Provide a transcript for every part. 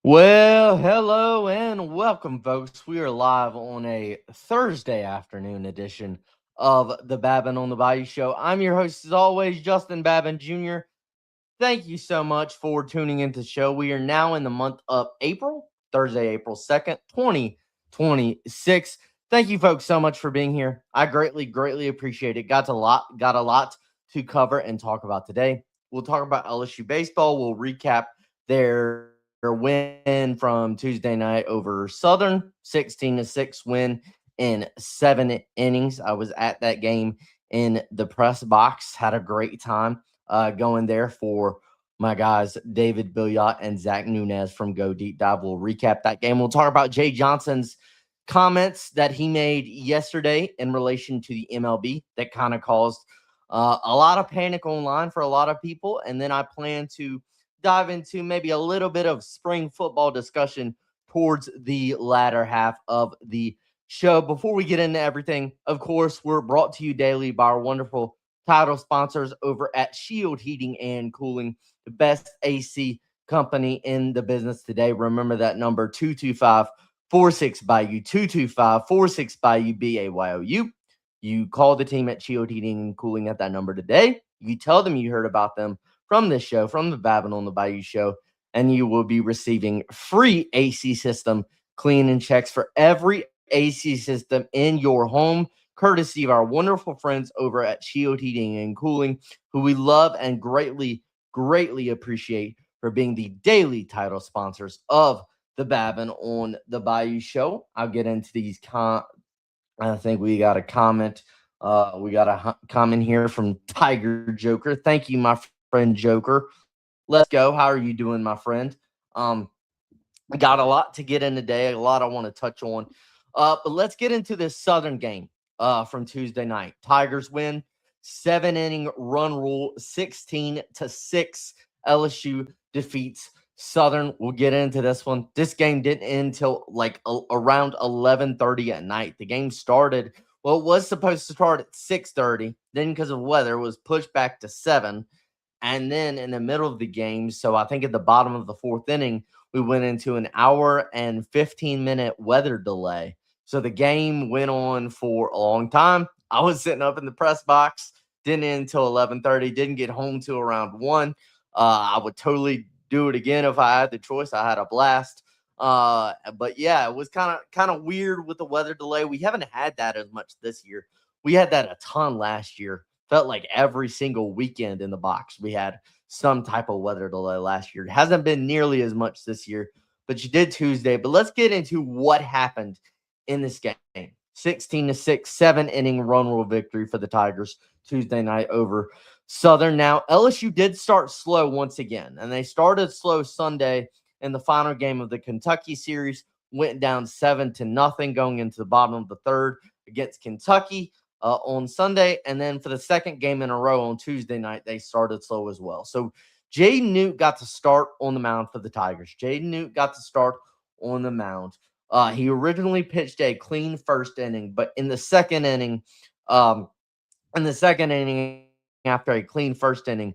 Well, hello and welcome, folks. We are live on a Thursday afternoon edition of the Babin on the Bayou show. I'm your host, as always, Justin Babin Jr. Thank you so much for tuning into the show. We are now in the month of April, Thursday, April 2nd, 2026. Thank you, folks, so much for being here. I greatly appreciate it. Got a lot to cover and talk about today. We'll talk about LSU baseball. We'll recap their win from Tuesday night over Southern, 16-6 win in 7 innings. I was at that game in the press box, had a great time going there for my guys, David Billiot and Zach Nunez from Go Deep Dive. We'll recap that game. We'll talk about Jay Johnson's comments that he made yesterday in relation to the MLB that kind of caused a lot of panic online for a lot of people. And then I plan to dive into maybe a little bit of spring football discussion towards the latter half of the show. Before we get into everything, of course, we're brought to you daily by our wonderful title sponsors over at Shield Heating and Cooling, the best AC company in the business today. Remember that number 225-46 Bayou, 225-46 Bayou, BAYOU. You call the team at Shield Heating and Cooling at that number today. You tell them you heard about them from this show, from the Babin on the Bayou show, and you will be receiving free AC system cleaning checks for every AC system in your home, courtesy of our wonderful friends over at Shield Heating and Cooling, who we love and greatly appreciate for being the daily title sponsors of the Babin on the Bayou show. I'll get into these. I think we got a comment. Comment here from Tiger Joker. Thank you, my friend Joker. Let's go. How are you doing, my friend? Um, got a lot to get in today. A lot I want to touch on. But let's get into this Southern game from Tuesday night. Tigers win, 7 inning run rule, 16-6. LSU defeats Southern. We'll get into this one. This game didn't end until around 11:30 at night. The game started. Well, it was supposed to start at 6:30. Then, because of weather, it was pushed back to 7. And then in the middle of the game, so I think at the bottom of the fourth inning, we went into an hour and 15-minute weather delay. So the game went on for a long time. I was sitting up in the press box, didn't end until 11:30, didn't get home till around 1. I would totally do it again if I had the choice. I had a blast. But yeah, it was kind of weird with the weather delay. We haven't had that as much this year. We had that a ton last year. Felt like every single weekend in the box we had some type of weather delay last year. It hasn't been nearly as much this year, but you did Tuesday. But let's get into what happened in this game. 16-6, 7 inning run rule victory for the Tigers Tuesday night over Southern. Now, LSU did start slow once again, and they started slow Sunday in the final game of the Kentucky series, went down 7-0 going into the bottom of the third against Kentucky on Sunday. And then for the second game in a row on Tuesday night, they started slow as well. So Jaden Newt got to start on the mound for the Tigers. Jaden Newt got to start on the mound. He originally pitched a clean first inning, but in the second inning, after a clean first inning,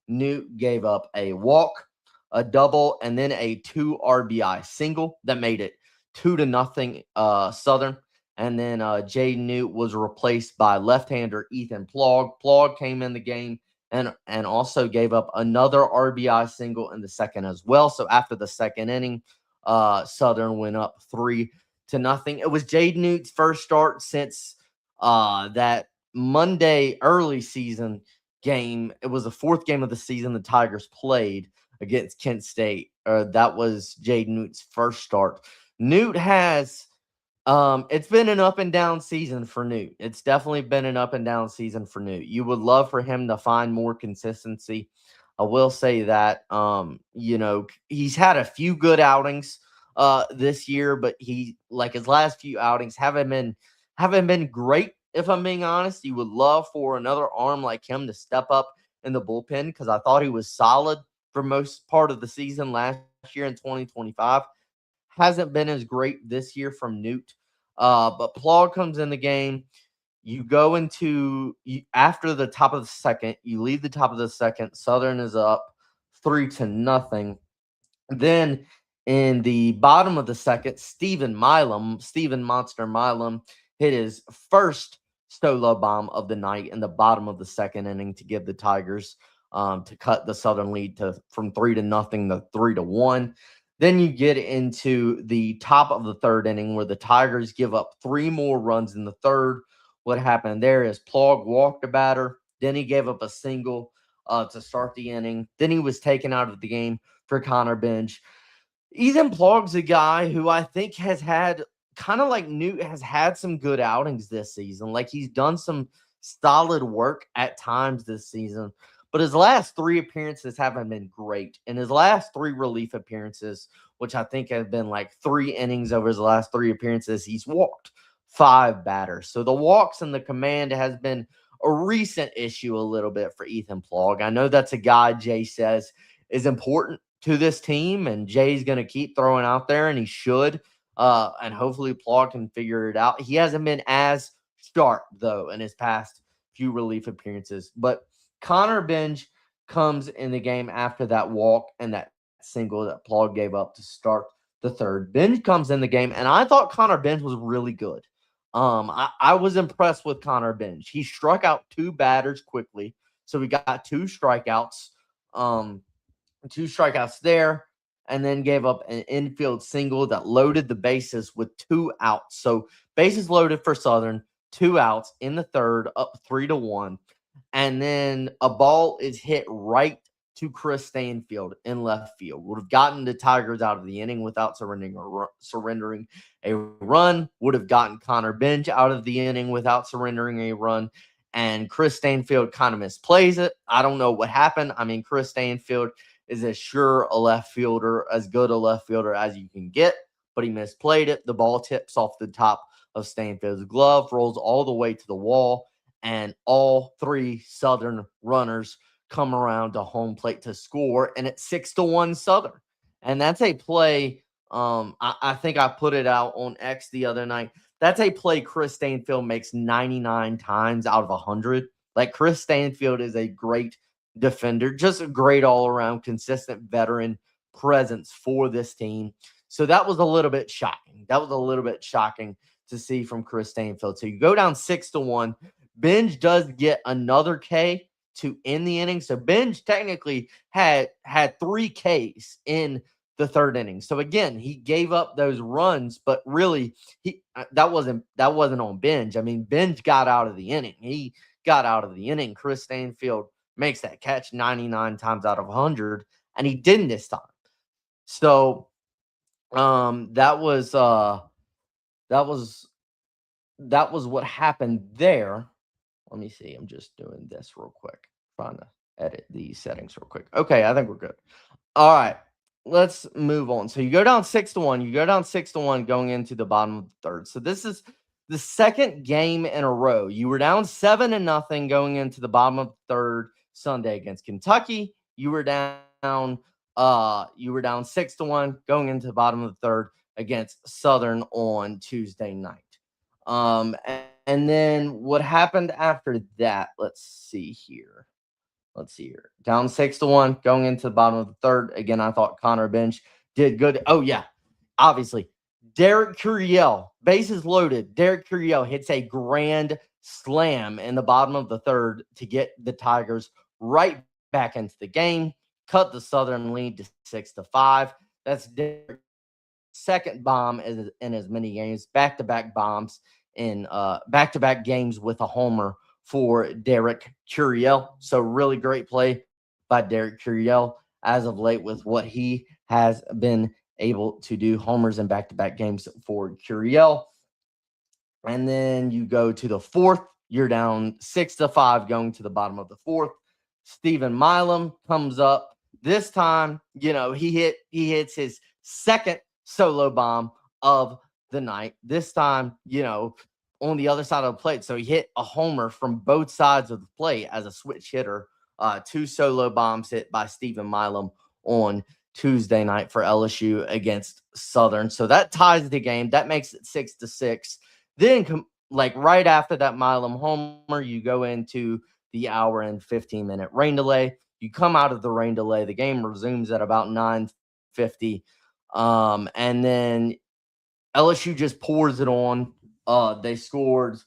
Newt gave up a walk, a double, and then a 2 RBI single that made it 2-0 Southern. And then Jaden Newt was replaced by left-hander Ethan Plog. Plog came in the game and also gave up another RBI single in the second as well. So after the second inning, Southern went up 3-0. It was Jaden Newt's first start since that Monday early season game. It was the fourth game of the season the Tigers played against Kent State. That was Jaden Newt's first start. Newt has it's been an up and down season for Newt. It's definitely been an up and down season for Newt. You would love for him to find more consistency. I will say that he's had a few good outings this year, but his last few outings haven't been great, if I'm being honest. You would love for another arm like him to step up in the bullpen, because I thought he was solid for most part of the season last year in 2025. Hasn't been as great this year from Newt. But Plog comes in the game. You go after the top of the second. You lead the top of the second. Southern is up 3-0. Then In the bottom of the second, Stephen Monster Milam, hit his first solo bomb of the night in the bottom of the second inning to give the Tigers to cut the Southern lead from 3-0 to 3-1. Then you get into the top of the third inning where the Tigers give up 3 more runs in the third. What happened there is Plog walked a batter. Then he gave up a single to start the inning. Then he was taken out of the game for Connor Bench. Ethan Plog's a guy who I think has had has had some good outings this season. Like, he's done some solid work at times this season, but his last 3 appearances haven't been great. In his last 3 relief appearances, which I think have been like 3 innings over his last 3 appearances, he's walked 5 batters. So the walks and the command has been a recent issue a little bit for Ethan Plog. I know that's a guy Jay says is important to this team, and Jay's going to keep throwing out there, and he should. And hopefully Plog can figure it out. He hasn't been as sharp, though, in his past few relief appearances. But Connor Bench comes in the game after that walk and that single that Plog gave up to start the third. Bench comes in the game, and I thought Connor Bench was really good. I was impressed with Connor Bench. He struck out 2 batters quickly, so we got 2 strikeouts. 2 strikeouts there, and then gave up an infield single that loaded the bases with 2 outs. So bases loaded for Southern, 2 outs in the third, up 3-1. And then a ball is hit right to Chris Stanfield in left field. Would have gotten the Tigers out of the inning without surrendering a run. Would have gotten Connor Bench out of the inning without surrendering a run. And Chris Stanfield kind of misplays it. I don't know what happened. I mean, Chris Stanfield is as good a left fielder as you can get, but he misplayed it. The ball tips off the top of Stanfield's glove, rolls all the way to the wall, and all 3 Southern runners come around to home plate to score, and it's 6-1 Southern. And that's a play, I think I put it out on X the other night. That's a play Chris Stanfield makes 99 times out of 100. Like, Chris Stanfield is a great defender, just a great all-around consistent veteran presence for this team. So that was a little bit shocking. To see from Chris Stanfield. So you go down 6-1. Benj does get another K to end the inning. So Benj technically had 3 Ks in the third inning. So again, he gave up those runs, but really that wasn't on Benj. I mean, Benj got out of the inning. He got out of the inning. Chris Stanfield makes that catch 99 times out of 100, and he didn't this time. So that was what happened there. Let me see. I'm just doing this real quick, trying to edit these settings real quick. Okay, I think we're good. All right, let's move on. So you go down 6-1. You go down 6-1 going into the bottom of the third. So this is the second game in a row. You were down 7-0 going into the bottom of the third Sunday against Kentucky. You were down 6-1 going into the bottom of the third against Southern on Tuesday night. And then what happened after that? Let's see here. Down 6-1 going into the bottom of the third. Again, I thought Connor Bench did good. Oh, yeah. Obviously, Derek Curiel, bases loaded. Derek Curiel hits a grand slam in the bottom of the third to get the Tigers right back into the game, cut the Southern lead to 6-5. That's Derek's second bomb in as many games, back-to-back bombs in back-to-back games with a homer for Derek Curiel. So really great play by Derek Curiel as of late with what he has been able to do. Homers in back-to-back games for Curiel. And then you go to the fourth. You're down 6-5 going to the bottom of the fourth. Stephen Milam comes up. This time, he hits his second solo bomb of the night. This time, on the other side of the plate. So he hit a homer from both sides of the plate as a switch hitter. 2 solo bombs hit by Stephen Milam on Tuesday night for LSU against Southern. So that ties the game. That makes it 6-6. Then, right after that Milam homer, you go into the hour and 15-minute rain delay. You come out of the rain delay. The game resumes at about 9:50 And then LSU just pours it on. They scored,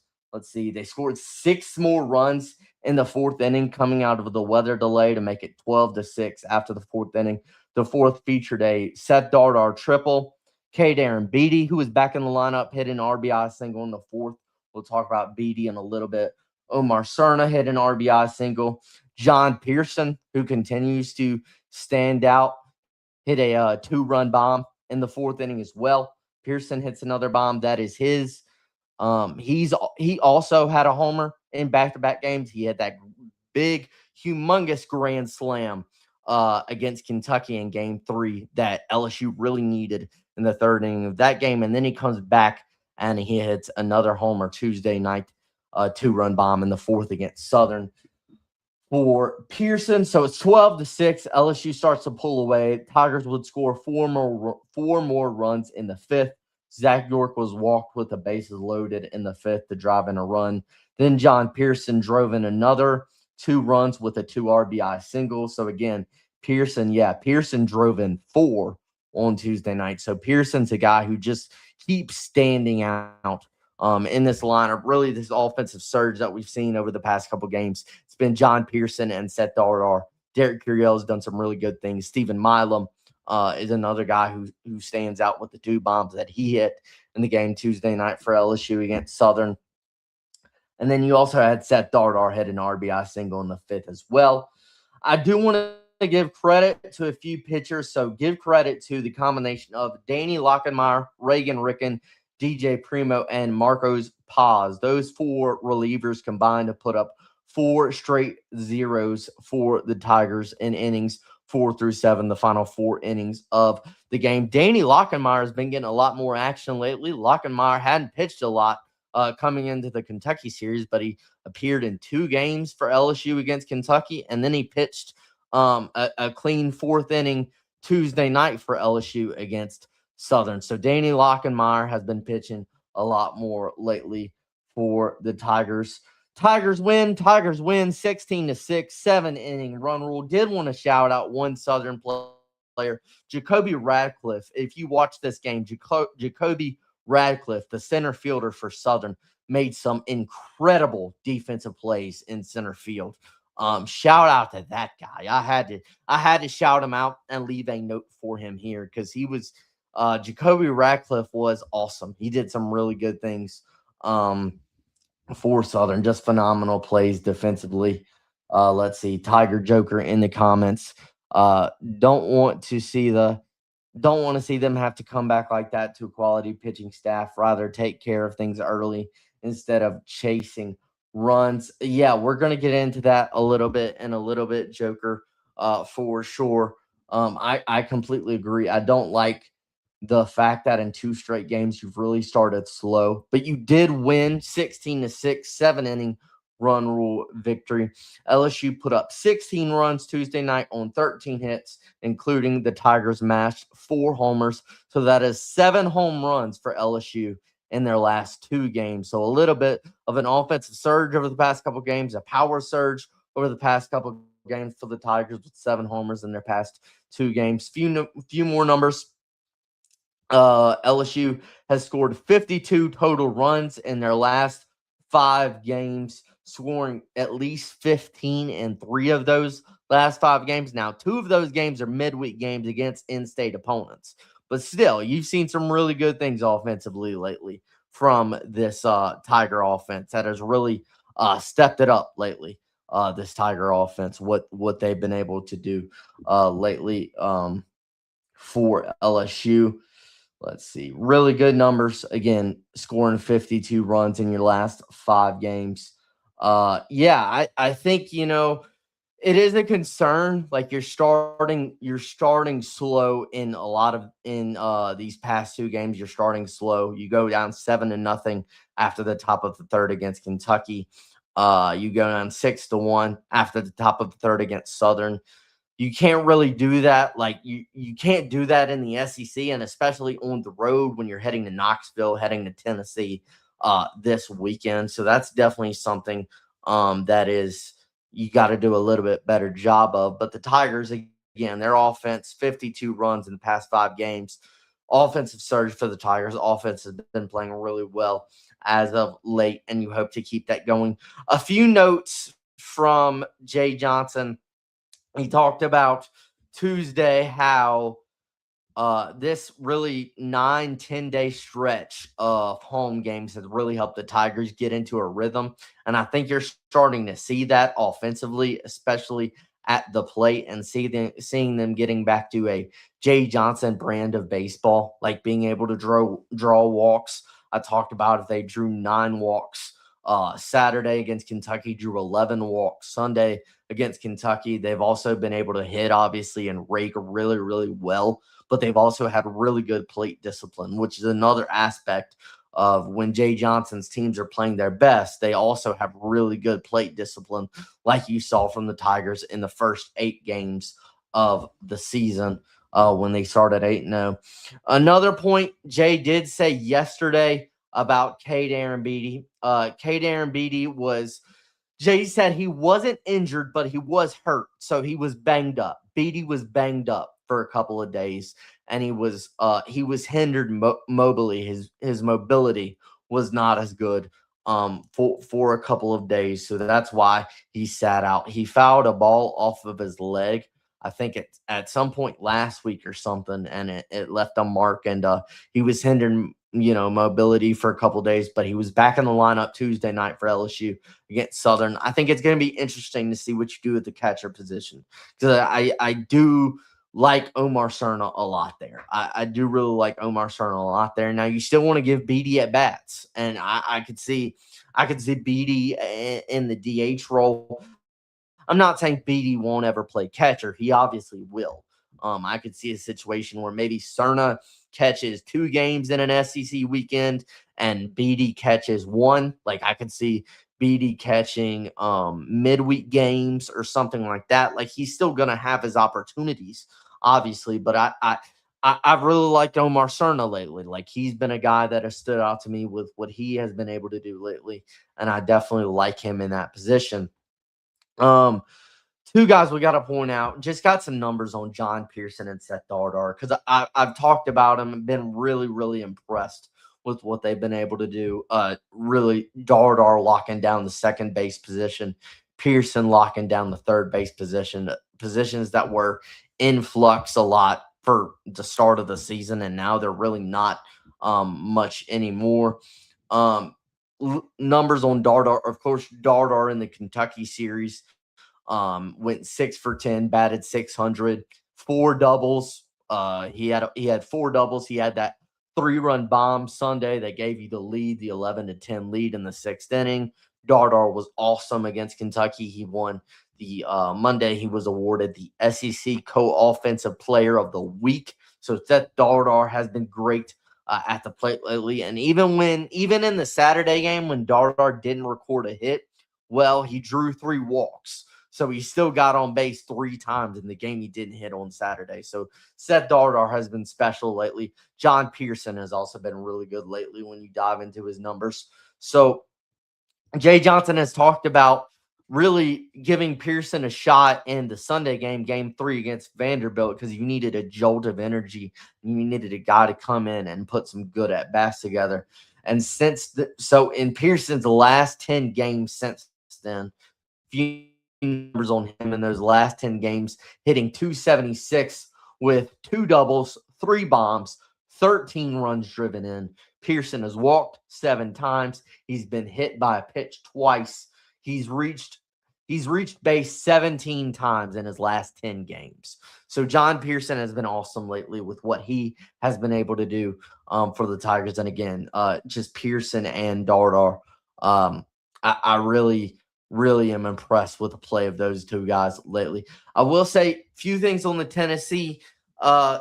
they scored 6 more runs in the fourth inning coming out of the weather delay to make it 12-6 after the fourth inning. The fourth featured a Seth Dardar triple. K. Darren Beatty, who was back in the lineup, hit an RBI single in the fourth. We'll talk about Beatty in a little bit. Omar Cerna hit an RBI single. John Pearson, who continues to stand out, hit a 2-run bomb in the fourth inning as well. Pearson hits another bomb that is his. He also had a homer in back-to-back games. He had that big, humongous grand slam against Kentucky in Game 3 that LSU really needed in the third inning of that game. And then he comes back and he hits another homer Tuesday night, 2-run bomb in the fourth against Southern for Pearson. So it's 12-6. LSU starts to pull away. Tigers would score four more runs in the fifth. Zach York was walked with the bases loaded in the fifth to drive in a run. Then John Pearson drove in another 2 runs with a 2 RBI single. So again, Pearson drove in 4 on Tuesday night. So Pearson's a guy who just keeps standing out in this lineup. Really, this offensive surge that we've seen over the past couple games, it's been John Pearson and Seth Dardar. Derek Curiel has done some really good things. Stephen Milam is another guy who stands out with the 2 bombs that he hit in the game Tuesday night for LSU against Southern. And then you also had Seth Dardar hit an RBI single in the fifth as well. I do want to give credit to a few pitchers. So give credit to the combination of Danny Lockenmeyer, Reagan Ricken, DJ Primo, and Marcos Paz. Those 4 relievers combined to put up 4 straight zeros for the Tigers in innings 4 through 7, the final 4 innings of the game. Danny Lockenmeyer has been getting a lot more action lately. Lockenmeyer hadn't pitched a lot coming into the Kentucky series, but he appeared in 2 games for LSU against Kentucky, and then he pitched a clean 4th inning Tuesday night for LSU against Southern. So Danny Lockenmeyer has been pitching a lot more lately for the Tigers. Tigers win 16-6, 7-inning run rule. Did want to shout out one Southern player, Jacoby Radcliffe. If you watch this game, Jacoby Radcliffe, the center fielder for Southern, made some incredible defensive plays in center field. Shout out to that guy. I had to shout him out and leave a note for him here because he was Jacoby Radcliffe was awesome. He did some really good things for Southern, just phenomenal plays defensively. Let's see, Tiger Joker in the comments. Don't want to see them have to come back like that to a quality pitching staff. Rather take care of things early instead of chasing runs. Yeah, we're going to get into that a little bit, Joker, for sure. I completely agree. I don't like the fact that in 2 straight games you've really started slow, but you did win 16-6, 7-inning run rule victory. LSU put up 16 runs Tuesday night on 13 hits, including the Tigers' mashed 4 homers. So that is 7 home runs for LSU in their last 2 games. So a little bit of an offensive surge over the past couple games, a power surge over the past couple games for the Tigers with 7 homers in their past 2 games. Few more numbers. LSU has scored 52 total runs in their last 5 games, scoring at least 15 in 3 of those last 5 games. Now, 2 of those games are midweek games against in-state opponents. But still, you've seen some really good things offensively lately from this Tiger offense that has really stepped it up lately. This Tiger offense, what they've been able to do lately for LSU. Let's see. Really good numbers. Again, scoring 52 runs in your last 5 games. I think, it is a concern. Like you're starting slow in a lot of these past 2 games. You're starting slow. You go down 7-0 after the top of the third against Kentucky. You go down 6-1 after the top of the third against Southern. You can't really do that. Like you can't do that in the SEC, and especially on the road when you're heading to Knoxville, heading to Tennessee this weekend. So that's definitely something that is you got to do a little bit better job of. But the Tigers, again, their offense, 52 runs in the past 5 games. Offensive surge for the Tigers. Offense has been playing really well as of late, and you hope to keep that going. A few notes from Jay Johnson. He talked about Tuesday how this really 9-10 day stretch of home games has really helped the Tigers get into a rhythm. And I think you're starting to see that offensively, especially at the plate, and seeing them getting back to a Jay Johnson brand of baseball, like being able to draw walks. I talked about if they drew 9 walks Saturday against Kentucky, drew 11 walks Sunday against Kentucky. They've also been able to hit, obviously, and rake really, really well, but they've also had really good plate discipline, which is another aspect of when Jay Johnson's teams are playing their best. They also have really good plate discipline, like you saw from the Tigers in the first 8 games of the season when they started 8-0. Another point Jay did say yesterday about Cade Arrambide. Cade Arrambide was Jay said he wasn't injured, but he was hurt. So he was banged up. Beatty was banged up for a couple of days, and he was hindered mobility. His mobility was not as good for a couple of days. So that's why he sat out. He fouled a ball off of his leg, I think at some point last week or something, and it left a mark, and he was hindered, mobility for a couple of days, but he was back in the lineup Tuesday night for LSU against Southern. I think it's going to be interesting to see what you do at the catcher position, because I do like Omar Cerna a lot there. I do really like Omar Cerna a lot there. Now, you still want to give Beatty at bats, and I could see Beatty in the DH role. I'm not saying Beatty won't ever play catcher. He obviously will. I could see a situation where maybe Cerna catches 2 games in an SEC weekend and Beatty catches 1. Like, I could see Beatty catching midweek games or something like that. Like, he's still going to have his opportunities, obviously, but I've really liked Omar Cerna lately. Like, he's been a guy that has stood out to me with what he has been able to do lately, and I definitely like him in that position. 2 guys we got to point out, just got some numbers on John Pearson and Seth Dardar, because I've talked about them and been really, really impressed with what they've been able to do. Really, Dardar locking down the second base position, Pearson locking down the third base position, positions that were in flux a lot for the start of the season, and now they're really not much anymore. Numbers on Dardar, of course, Dardar in the Kentucky series went 6 for 10, batted 600, 4 doubles. He had 4 doubles. He had that 3-run bomb Sunday that gave you the lead, the 11-10 lead in the 6th inning. Dardar was awesome against Kentucky. He won the Monday. He was awarded the SEC Co-Offensive Player of the Week. So Seth Dardar has been great at the plate lately. And even in the Saturday game when Dardar didn't record a hit, well, he drew 3 walks. So he still got on base 3 times in the game he didn't hit on Saturday. So Seth Dardar has been special lately. John Pearson has also been really good lately when you dive into his numbers. So Jay Johnson has talked about really giving Pearson a shot in the Sunday game, game 3 against Vanderbilt, because you needed a jolt of energy. You needed a guy to come in and put some good at-bats together. And so in Pearson's last 10 games since then, few numbers on him in those last 10 games, hitting .276 with 2 doubles, 3 bombs, 13 runs driven in. Pearson has walked 7 times. He's been hit by a pitch twice. He's reached base 17 times in his last 10 games. So John Pearson has been awesome lately with what he has been able to do for the Tigers. And again, just Pearson and Dardar. I really am impressed with the play of those 2 guys lately. I will say a few things on the Tennessee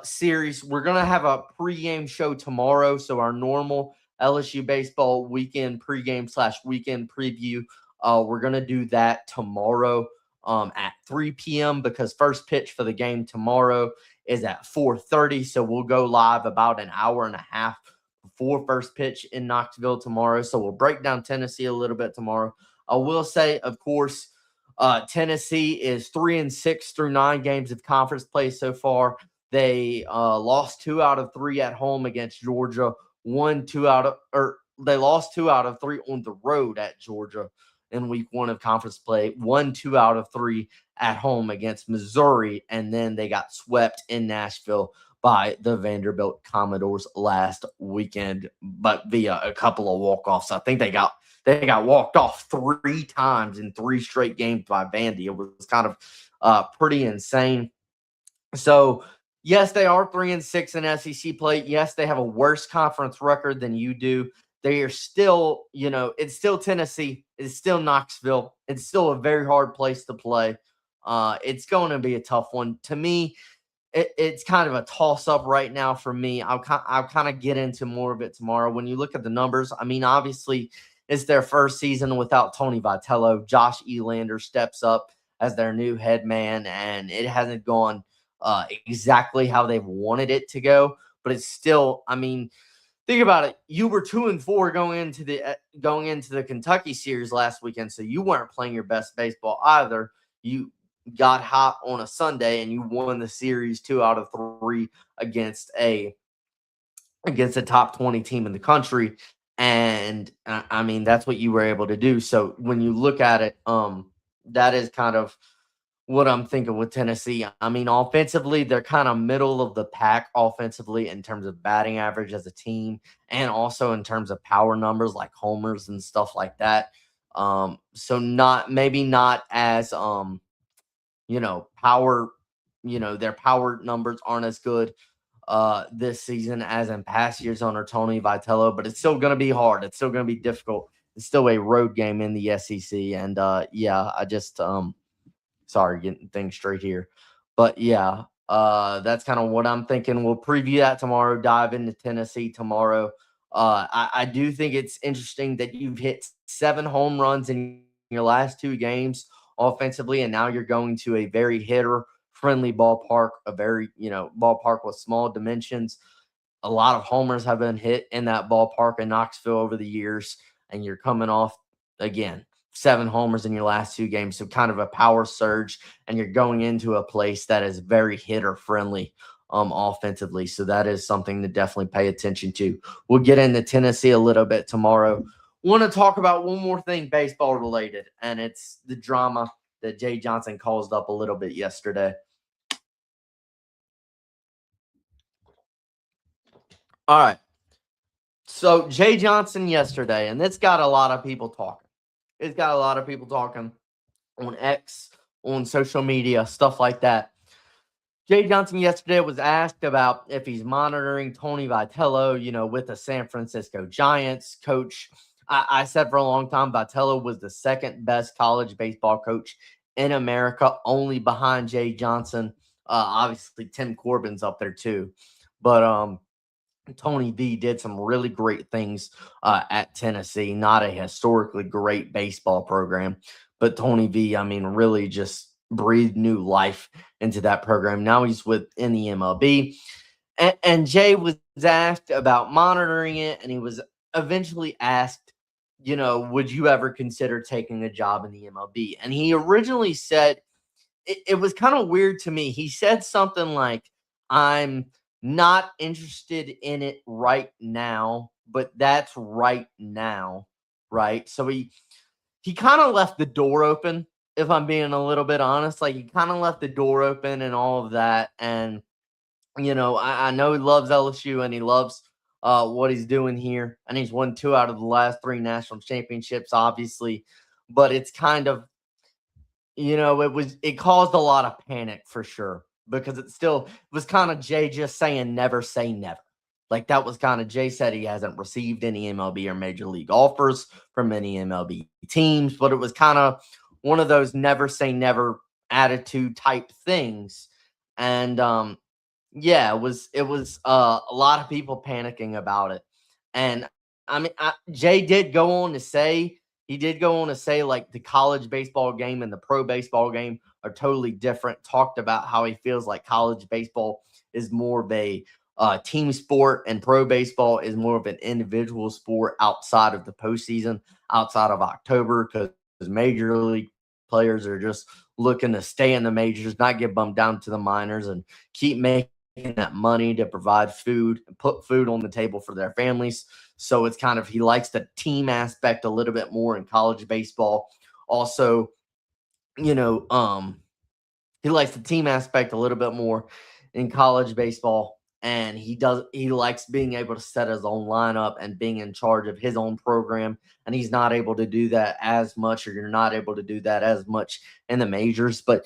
series. We're going to have a pregame show tomorrow. So our normal LSU baseball weekend pregame/weekend preview, we're going to do that tomorrow at 3 p.m. because first pitch for the game tomorrow is at 4:30. So we'll go live about an hour and a half before first pitch in Knoxville tomorrow. So we'll break down Tennessee a little bit tomorrow. I will say, of course, Tennessee is 3-6 through 9 games of conference play so far. They lost 2 out of 3 at home against Georgia. They lost 2 out of 3 on the road at Georgia in week 1 of conference play. Won 2 out of 3 at home against Missouri, and then they got swept in Nashville by the Vanderbilt Commodores last weekend, but via a couple of walk-offs. I think they got walked off 3 times in 3 straight games by Vandy. It was kind of pretty insane. So, yes, they are 3-6 in SEC play. Yes, they have a worse conference record than you do. They are still, it's still Tennessee. It's still Knoxville. It's still a very hard place to play. It's going to be a tough one. To me, it's kind of a toss-up right now for me. I'll kind of get into more of it tomorrow. When you look at the numbers, I mean, obviously, it's their first season without Tony Vitello. Josh Elander steps up as their new head man, and it hasn't gone exactly how they've wanted it to go. But it's still, I mean, think about it. You were 2-4 going into the Kentucky series last weekend, so you weren't playing your best baseball either. You got hot on a Sunday and you won the series 2 out of 3 against a top 20 team in the country. And I mean, that's what you were able to do. So when you look at it, that is kind of what I'm thinking with Tennessee. I mean, offensively, they're kind of middle of the pack offensively in terms of batting average as a team, and also in terms of power numbers like homers and stuff like that. So maybe not as power, their power numbers aren't as good this season as in past years under Tony Vitello, but it's still going to be hard. It's still going to be difficult. It's still a road game in the SEC. And I just sorry, getting things straight here. But yeah, that's kind of what I'm thinking. We'll preview that tomorrow, dive into Tennessee tomorrow. I do think it's interesting that you've hit 7 home runs in your last 2 games offensively, and now you're going to a very hitter-friendly ballpark, a very, ballpark with small dimensions. A lot of homers have been hit in that ballpark in Knoxville over the years, and you're coming off, again, 7 homers in your last 2 games, so kind of a power surge, and you're going into a place that is very hitter-friendly offensively, so that is something to definitely pay attention to. We'll get into Tennessee a little bit tomorrow. Want to talk about one more thing baseball related, and it's the drama that Jay Johnson caused up a little bit yesterday. All right. So Jay Johnson yesterday, and it's got a lot of people talking. It's got a lot of people talking on X, on social media, stuff like that. Jay Johnson yesterday was asked about if he's monitoring Tony Vitello, with the San Francisco Giants coach. I said for a long time, Vitello was the second best college baseball coach in America, only behind Jay Johnson. Obviously, Tim Corbin's up there too. But Tony V did some really great things at Tennessee. Not a historically great baseball program, but Tony V, I mean, really just breathed new life into that program. Now he's in the MLB. And Jay was asked about monitoring it, and he was eventually asked, would you ever consider taking a job in the MLB? And he originally said, it was kind of weird to me. He said something like, I'm not interested in it right now, but that's right now, right? So he kind of left the door open, if I'm being a little bit honest. Like, he kind of left the door open and all of that. And, I know he loves LSU and he loves what he's doing here. And he's won 2 out of the last 3 national championships, obviously. But it's kind of, it caused a lot of panic for sure, because it still was kind of Jay just saying never say never. Like, that was kind of Jay said he hasn't received any MLB or major league offers from any MLB teams, but it was kind of one of those never say never attitude type things. And it was a lot of people panicking about it. And I mean, Jay did go on to say, like, the college baseball game and the pro baseball game are totally different. Talked about how he feels like college baseball is more of a team sport and pro baseball is more of an individual sport outside of the postseason, outside of October, because Major League players are just looking to stay in the majors, not get bumped down to the minors, and keep making that money to provide food and put food on the table for their families. So it's kind of, he likes the team aspect a little bit more in college baseball. Also, you know, he likes the team aspect a little bit more in college baseball. And he likes being able to set his own lineup and being in charge of his own program. And he's not able to do that as much, or you're not able to do that as much in the majors. But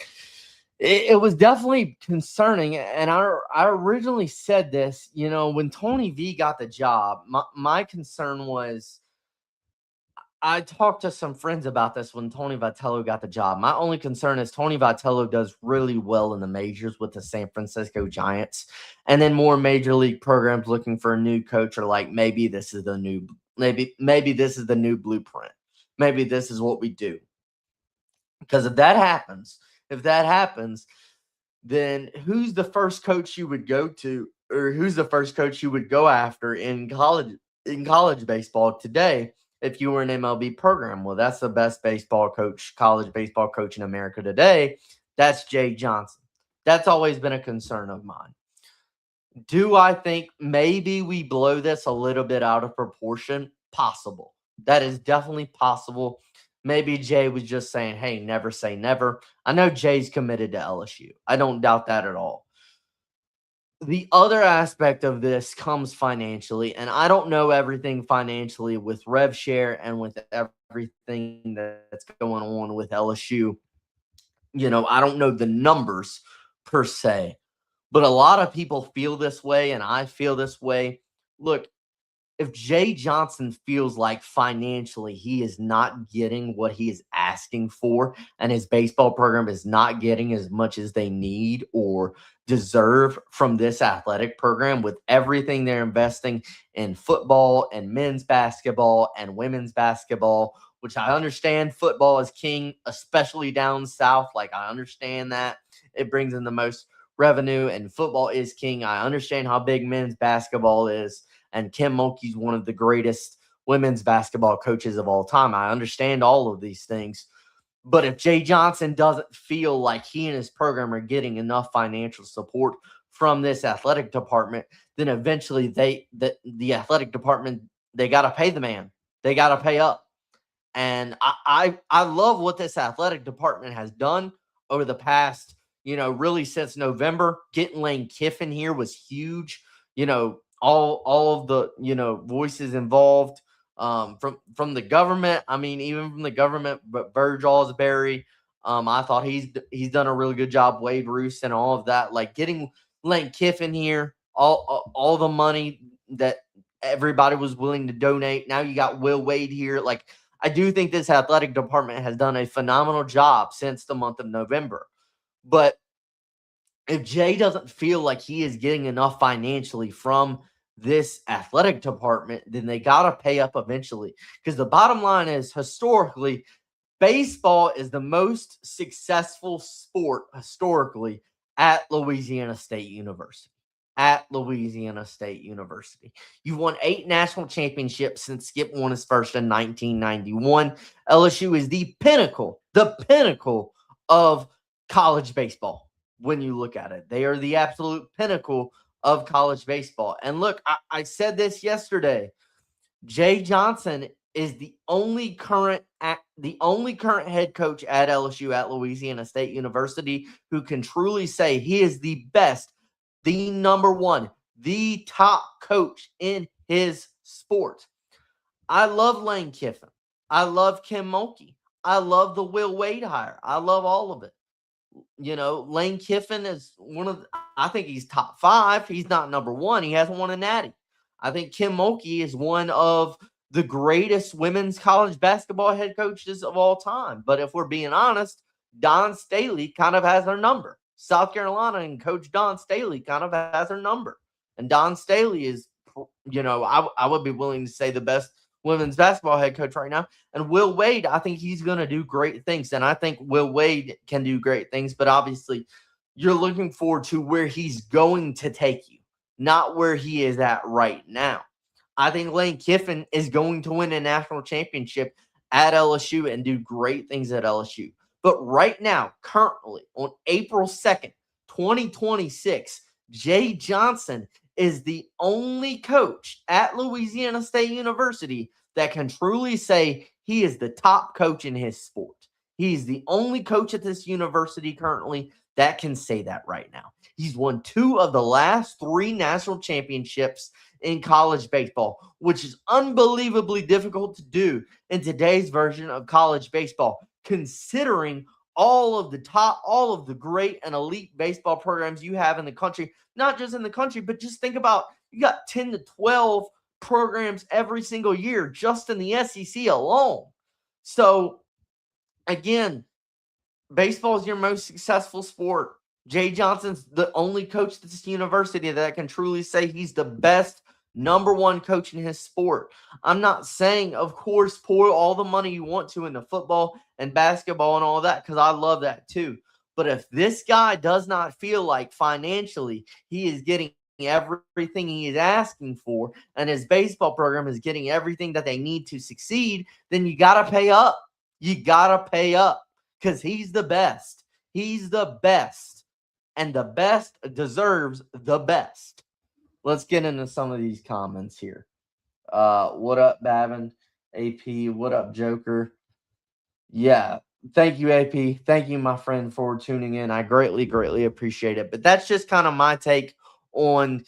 it was definitely concerning. And I originally said this, when Tony V got the job, my concern was, I talked to some friends about this when Tony Vitello got the job. My only concern is Tony Vitello does really well in the majors with the San Francisco Giants. And then more major league programs looking for a new coach are like, maybe this is the new blueprint. Maybe this is what we do. Because if that happens, then who's the first coach you would go to, or who's the first coach you would go after in college baseball today? If you were an MLB program, well, that's the best college baseball coach in America today. That's Jay Johnson. That's always been a concern of mine. Do I think maybe we blow this a little bit out of proportion? Possible. That is definitely possible. Maybe Jay was just saying, hey, never say never. I know Jay's committed to LSU. I don't doubt that at all. The other aspect of this comes financially, and I don't know everything financially with rev share and with everything that's going on with LSU. I don't know the numbers per se, but a lot of people feel this way, and I feel this way. Look, if Jay Johnson feels like financially he is not getting what he is asking for, and his baseball program is not getting as much as they need or deserve from this athletic program, with everything they're investing in football and men's basketball and women's basketball, which I understand football is king, especially down south. Like, I understand that it brings in the most revenue and football is king. I understand how big men's basketball is. And Kim Mulkey's one of the greatest women's basketball coaches of all time. I understand all of these things. But if Jay Johnson doesn't feel like he and his program are getting enough financial support from this athletic department, then eventually the athletic department, they got to pay the man. They got to pay up. And I love what this athletic department has done over the past, really since November. Getting Lane Kiffin here was huge. All of the, voices involved from the government. I mean, even from the government, but Burge Osbury, I thought he's done a really good job. Wade Roos and all of that, like getting Lane Kiffin here, all the money that everybody was willing to donate. Now you got Will Wade here. Like, I do think this athletic department has done a phenomenal job since the month of November. But if Jay doesn't feel like he is getting enough financially from this athletic department, then they got to pay up eventually. Because the bottom line is, historically, baseball is the most successful sport historically at Louisiana State University. You've won 8 national championships since Skip won his first in 1991. LSU is the pinnacle of college baseball. When you look at it, they are the absolute pinnacle of college baseball. And look, I said this yesterday. Jay Johnson is the only current head coach at LSU, at Louisiana State University, who can truly say he is the best, the number one, the top coach in his sport. I love Lane Kiffin. I love Kim Mulkey. I love the Will Wade hire. I love all of it. Lane Kiffin is I think he's top 5. He's not number 1. He hasn't won a natty. I think Kim Mulkey is one of the greatest women's college basketball head coaches of all time. But if we're being honest, Don Staley kind of has her number. South Carolina and Coach Don Staley kind of has her number. And Don Staley is, I would be willing to say the best women's basketball head coach right now. And Will Wade, I think he's going to do great things. And I think Will Wade can do great things. But obviously, you're looking forward to where he's going to take you, not where he is at right now. I think Lane Kiffin is going to win a national championship at LSU and do great things at LSU. But right now, currently, on April 2nd, 2026, Jay Johnson is the only coach at Louisiana State University that can truly say he is the top coach in his sport. He's the only coach at this university currently that can say that right now. He's won 2 of the last 3 national championships in college baseball, which is unbelievably difficult to do in today's version of college baseball, considering all of the great and elite baseball programs you have in the country, not just in the country, but just think about, you got 10 to 12 programs every single year just in the SEC alone. So again, baseball is your most successful sport. Jay Johnson's the only coach at this university that can truly say he's the best number 1 coach in his sport. I'm not saying, of course, pour all the money you want to into football and basketball and all that, because I love that too. But if this guy does not feel like financially he is getting everything he is asking for, and his baseball program is getting everything that they need to succeed, then you got to pay up. You got to pay up, because he's the best. He's the best. And the best deserves the best. Let's get into some of these comments here. What up, Babin? AP, what up, Joker? Yeah, thank you, AP. Thank you, my friend, for tuning in. I greatly, greatly appreciate it. But that's just kind of my take on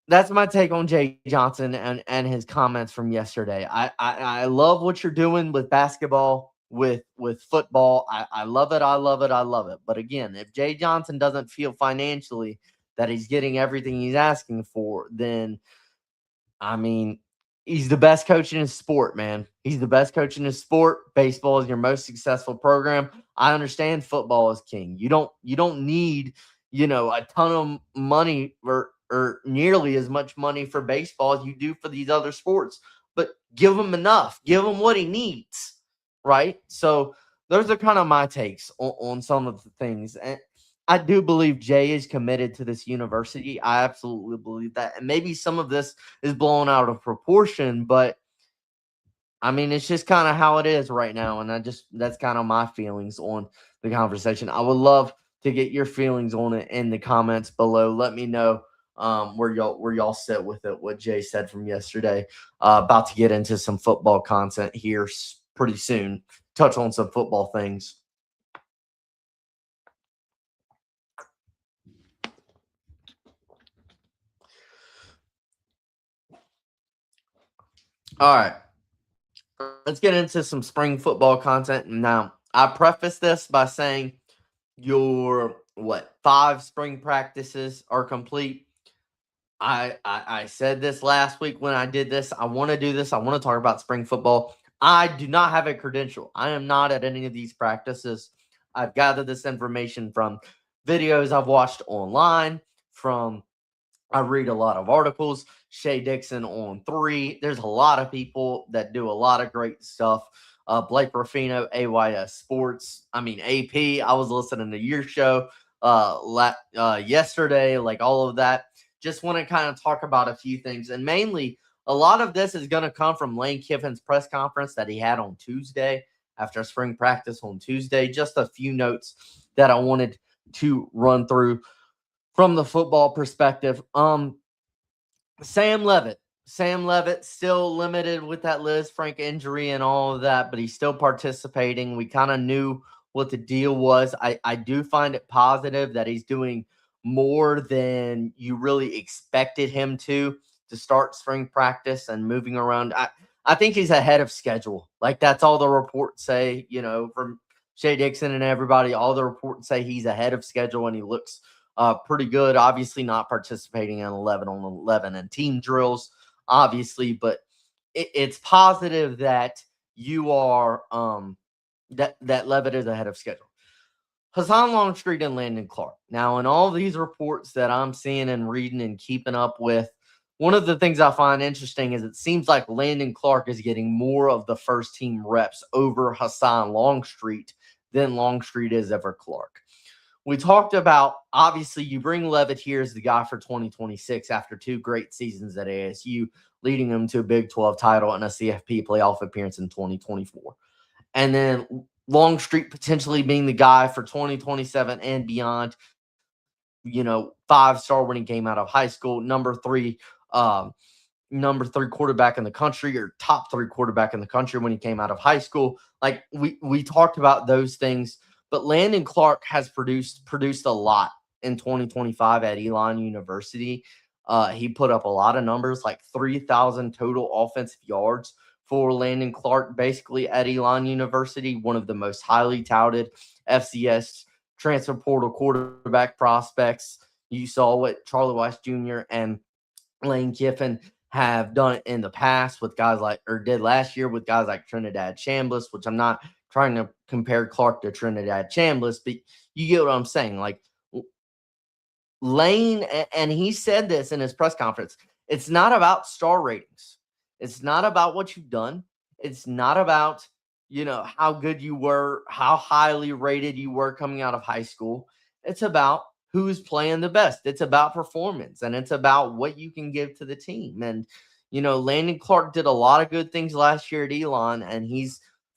Jay Johnson and his comments from yesterday. I love what you're doing with basketball, with football. I love it. I love it. I love it. But again, if Jay Johnson doesn't feel financially that he's getting everything he's asking for, then, I mean, he's the best coach in his sport, man. He's the best coach in his sport. Baseball is your most successful program. I understand football is king. You don't need, a ton of money or nearly as much money for baseball as you do for these other sports. But give him enough. Give him what he needs, right? So those are kind of my takes on some of the things. And I do believe Jay is committed to this university. I absolutely believe that. And maybe some of this is blown out of proportion, but I mean, it's just kind of how it is right now. And that's kind of my feelings on the conversation. I would love to get your feelings on it in the comments below. Let me know where y'all sit with it, what Jay said from yesterday. About to get into some football content here pretty soon. Touch on some football things. All right. Let's get into some spring football content. Now, I preface this by saying your 5 spring practices are complete. I said this last week when I did this. I want to do this. I want to talk about spring football. I do not have a credential. I am not at any of these practices. I've gathered this information from videos I've watched online, I read a lot of articles. Shay Dixon on 3. There's a lot of people that do a lot of great stuff. Blake Ruffino, AYS Sports. I mean, AP. I was listening to your show yesterday, like all of that. Just want to kind of talk about a few things. And mainly, a lot of this is going to come from Lane Kiffin's press conference that he had on Tuesday after spring practice on Tuesday. Just a few notes that I wanted to run through from the football perspective. Sam Levitt still limited with that Liz Frank injury and all of that, but he's still participating. We kind of knew what the deal was. I do find it positive that he's doing more than you really expected him to start spring practice and moving around. I think he's ahead of schedule. Like, that's all the reports say, from Shay Dixon and everybody. All the reports say he's ahead of schedule and he looks pretty good. Obviously not participating in 11-on-11 and team drills, obviously, but it's positive that you are that Levitt is ahead of schedule. Hassan Longstreet and Landon Clark. Now, in all these reports that I'm seeing and reading and keeping up with, one of the things I find interesting is it seems like Landon Clark is getting more of the first team reps over Hassan Longstreet than Longstreet is over Clark. We talked about, obviously, you bring Levitt here as the guy for 2026 after 2 great seasons at ASU, leading them to a Big 12 title and a CFP playoff appearance in 2024. And then Longstreet potentially being the guy for 2027 and beyond. 5-star when he came out of high school, number three quarterback in the country, or top three quarterback in the country when he came out of high school. Like we talked about those things, but Landon Clark has produced a lot in 2025 at Elon University. He put up a lot of numbers, like 3,000 total offensive yards for Landon Clark, basically at Elon University, one of the most highly touted FCS transfer portal quarterback prospects. You saw what Charlie Weiss Jr. and Lane Kiffin have done in the past with guys did last year with guys like Trinidad Chambliss, which I'm not trying to compare Clark to Trinidad Chambliss, but you get what I'm saying. Like Lane, and he said this in his press conference, it's not about star ratings. It's not about what you've done. It's not about, how good you were, how highly rated you were coming out of high school. It's about who's playing the best. It's about performance, and it's about what you can give to the team. And, Landon Clark did a lot of good things last year at Elon, and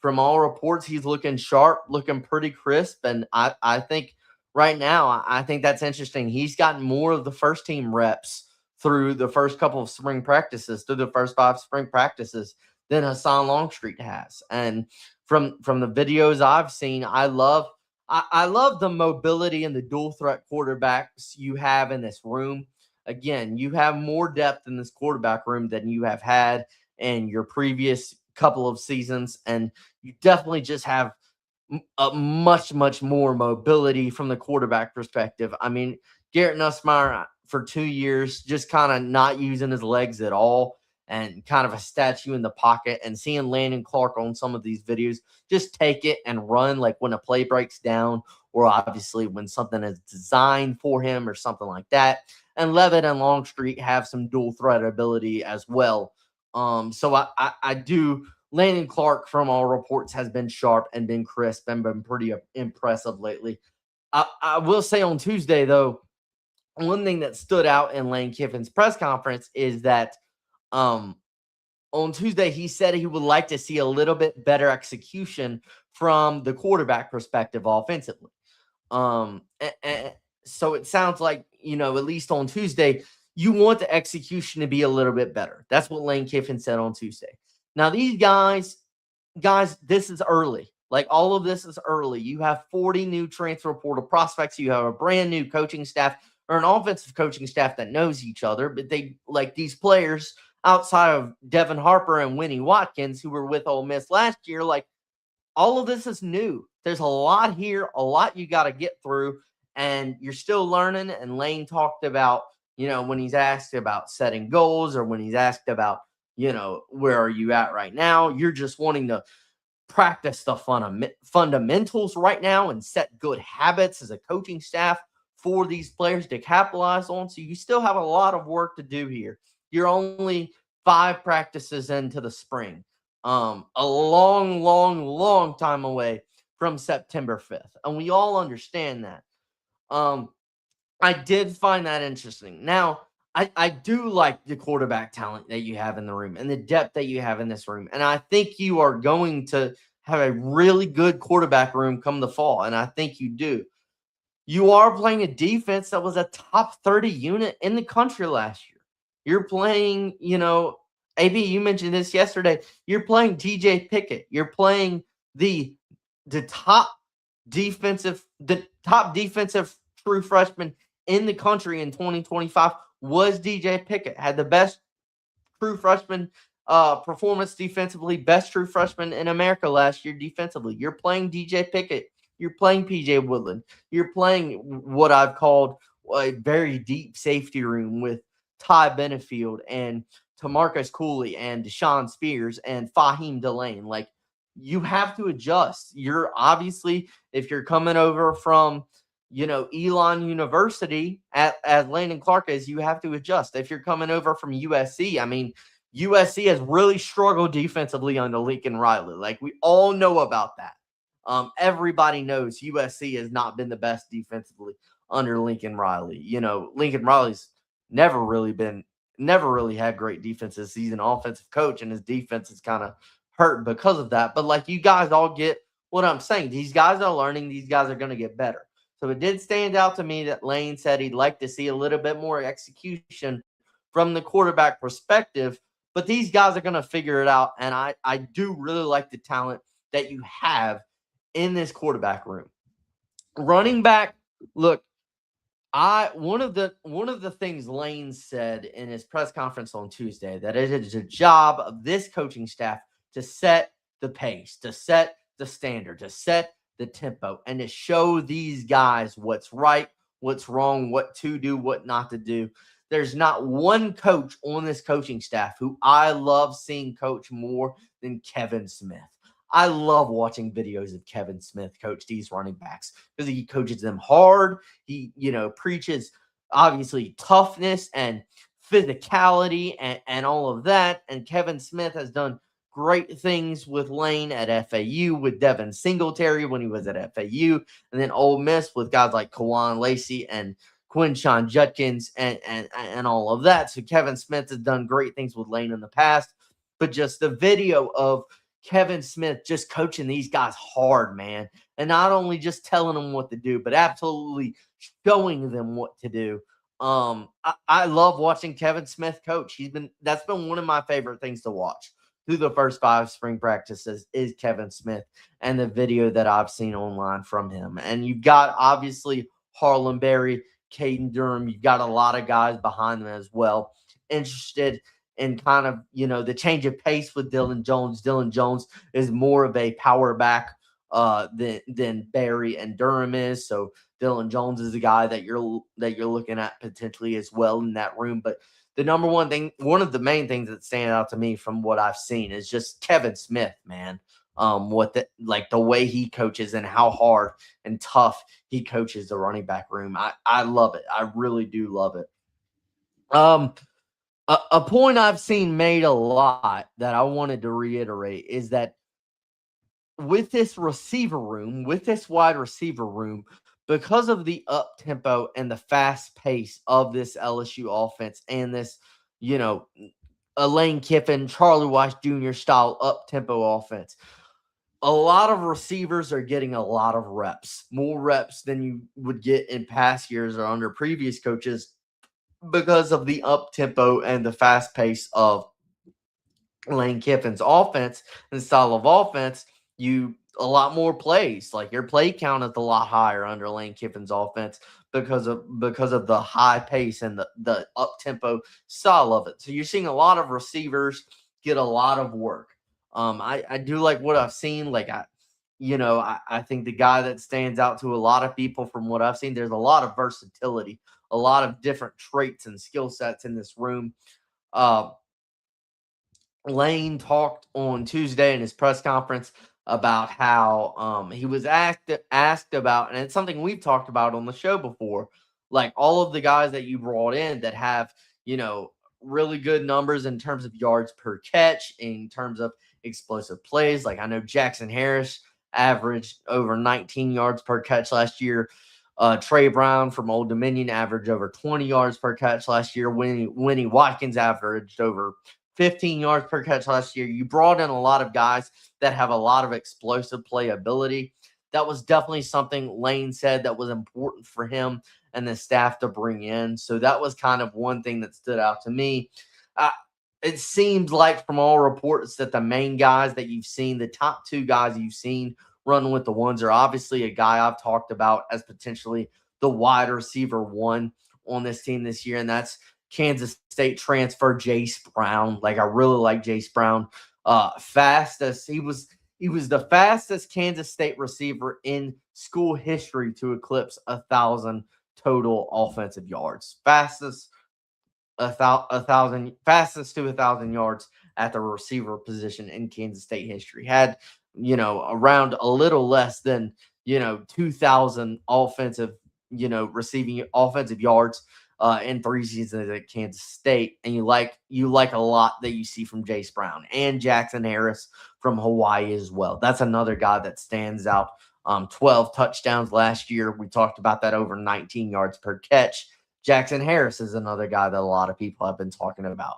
from all reports, he's looking sharp, looking pretty crisp. And I think right now, I think that's interesting. He's gotten more of the first team reps through the first couple of spring practices, through the first 5 spring practices, than Hassan Longstreet has. And from the videos I've seen, I love the mobility and the dual threat quarterbacks you have in this room. Again, you have more depth in this quarterback room than you have had in your previous couple of seasons. And you definitely just have a much, much more mobility from the quarterback perspective. I mean, Garrett Nussmeier for 2 years, just kind of not using his legs at all and kind of a statue in the pocket, and seeing Landon Clark on some of these videos just take it and run, like when a play breaks down, or obviously when something is designed for him or something like that. And Levitt and Longstreet have some dual threat ability as well. So I do. Landon Clark, from all reports, has been sharp and been crisp and been pretty impressive lately. I will say on Tuesday, though, one thing that stood out in Lane Kiffin's press conference is that on Tuesday, he said he would like to see a little bit better execution from the quarterback perspective offensively. And so it sounds like, at least on Tuesday, you want the execution to be a little bit better. That's what Lane Kiffin said on Tuesday. Now, these guys, this is early. Like, all of this is early. You have 40 new transfer portal prospects. You have a brand new coaching staff, or an offensive coaching staff that knows each other. But these players outside of Devin Harper and Winnie Watkins, who were with Ole Miss last year, like, all of this is new. There's a lot here, a lot you got to get through, and you're still learning. And Lane talked about, when he's asked about setting goals, or when he's asked about, where are you at right now? You're just wanting to practice the fundamentals right now and set good habits as a coaching staff for these players to capitalize on. So you still have a lot of work to do here. You're only 5 practices into the spring. A long, long, long time away from September 5th. And we all understand that. I did find that interesting. Now, I do like the quarterback talent that you have in the room and the depth that you have in this room. And I think you are going to have a really good quarterback room come the fall. And I think you do. You are playing a defense that was a top 30 unit in the country last year. You're playing, AB, you mentioned this yesterday. You're playing TJ Pickett. You're playing the top defensive true freshman in the country in 2025 was DJ Pickett. Had the best true freshman performance defensively, best true freshman in America last year defensively. You're playing DJ Pickett. You're playing PJ Woodland. You're playing what I've called a very deep safety room with Ty Benefield and Tamarcus Cooley and Deshaun Spears and Fahim Delane. Like, you have to adjust. You're obviously, if you're coming over from, Elon University as Landon Clark is, you have to adjust. If you're coming over from USC, I mean, USC has really struggled defensively under Lincoln Riley. Like, we all know about that. Everybody knows USC has not been the best defensively under Lincoln Riley. Lincoln Riley's never really had great defenses. He's an offensive coach, and his defense is kind of hurt because of that. But, like, you guys all get what I'm saying. These guys are learning. These guys are going to get better. So it did stand out to me that Lane said he'd like to see a little bit more execution from the quarterback perspective. But these guys are going to figure it out. And I do really like the talent that you have in this quarterback room. Running back, look, one of the things Lane said in his press conference on Tuesday, that it is a job of this coaching staff to set the pace, to set the standard, to set the tempo, and to show these guys what's right, what's wrong, what to do, what not to do. There's not one coach on this coaching staff who I love seeing coach more than Kevin Smith. I love watching videos of Kevin Smith coach these running backs because he coaches them hard. He, preaches obviously toughness and physicality and all of that. And Kevin Smith has done great things with Lane at FAU, with Devin Singletary when he was at FAU, and then Ole Miss with guys like Kawan Lacey and Quinshon Judkins and all of that. So Kevin Smith has done great things with Lane in the past, but just the video of Kevin Smith just coaching these guys hard, man, and not only just telling them what to do, but absolutely showing them what to do. I love watching Kevin Smith coach. That's been one of my favorite things to watch through the first 5 spring practices is Kevin Smith and the video that I've seen online from him. And you've got obviously Harlan Berry, Caden Durham. You've got a lot of guys behind them as well, interested in kind of, the change of pace with Dylan Jones. Dylan Jones is more of a power back than Berry and Durham is. So Dylan Jones is a guy that you're looking at potentially as well in that room. But the number one thing, one of the main things that stand out to me from what I've seen is just Kevin Smith, man. The way he coaches and how hard and tough he coaches the running back room. I love it. I really do love it. A point I've seen made a lot that I wanted to reiterate is that with this receiver room, with this wide receiver room, because of the up tempo and the fast pace of this LSU offense and this, a Lane Kiffin, Charlie Weiss Jr. style up tempo offense, a lot of receivers are getting a lot of reps, more reps than you would get in past years or under previous coaches because of the up tempo and the fast pace of Lane Kiffin's offense and style of offense. A lot more plays. Like your play count is a lot higher under Lane Kiffin's offense because of the high pace and the up tempo style of it. So you're seeing a lot of receivers get a lot of work. I do like what I've seen. I think the guy that stands out to a lot of people from what I've seen, there's a lot of versatility, a lot of different traits and skill sets in this room. Lane talked on Tuesday in his press conference about how he was asked about, and it's something we've talked about on the show before, like all of the guys that you brought in that have, really good numbers in terms of yards per catch, in terms of explosive plays. Like I know Jackson Harris averaged over 19 yards per catch last year. Trey Brown from Old Dominion averaged over 20 yards per catch last year. Winnie Watkins averaged over 15 yards per catch last year. You brought in a lot of guys that have a lot of explosive playability. That was definitely something Lane said that was important for him and the staff to bring in. So that was kind of one thing that stood out to me. It seems like from all reports that the main guys that you've seen, the top 2 guys you've seen running with the ones, are obviously a guy I've talked about as potentially the wide receiver 1 on this team this year, and that's Kansas State transfer Jace Brown. Like I really like Jace Brown. Fastest. He was the fastest Kansas State receiver in school history to eclipse 1,000 total offensive yards. Fastest to 1,000 yards at the receiver position in Kansas State history. Had, around a little less than, 2,000 offensive, receiving offensive yards in 3 seasons at Kansas State. And you like a lot that you see from Jace Brown and Jackson Harris from Hawaii as well. That's another guy that stands out. 12 touchdowns last year. We talked about that, over 19 yards per catch. Jackson Harris is another guy that a lot of people have been talking about.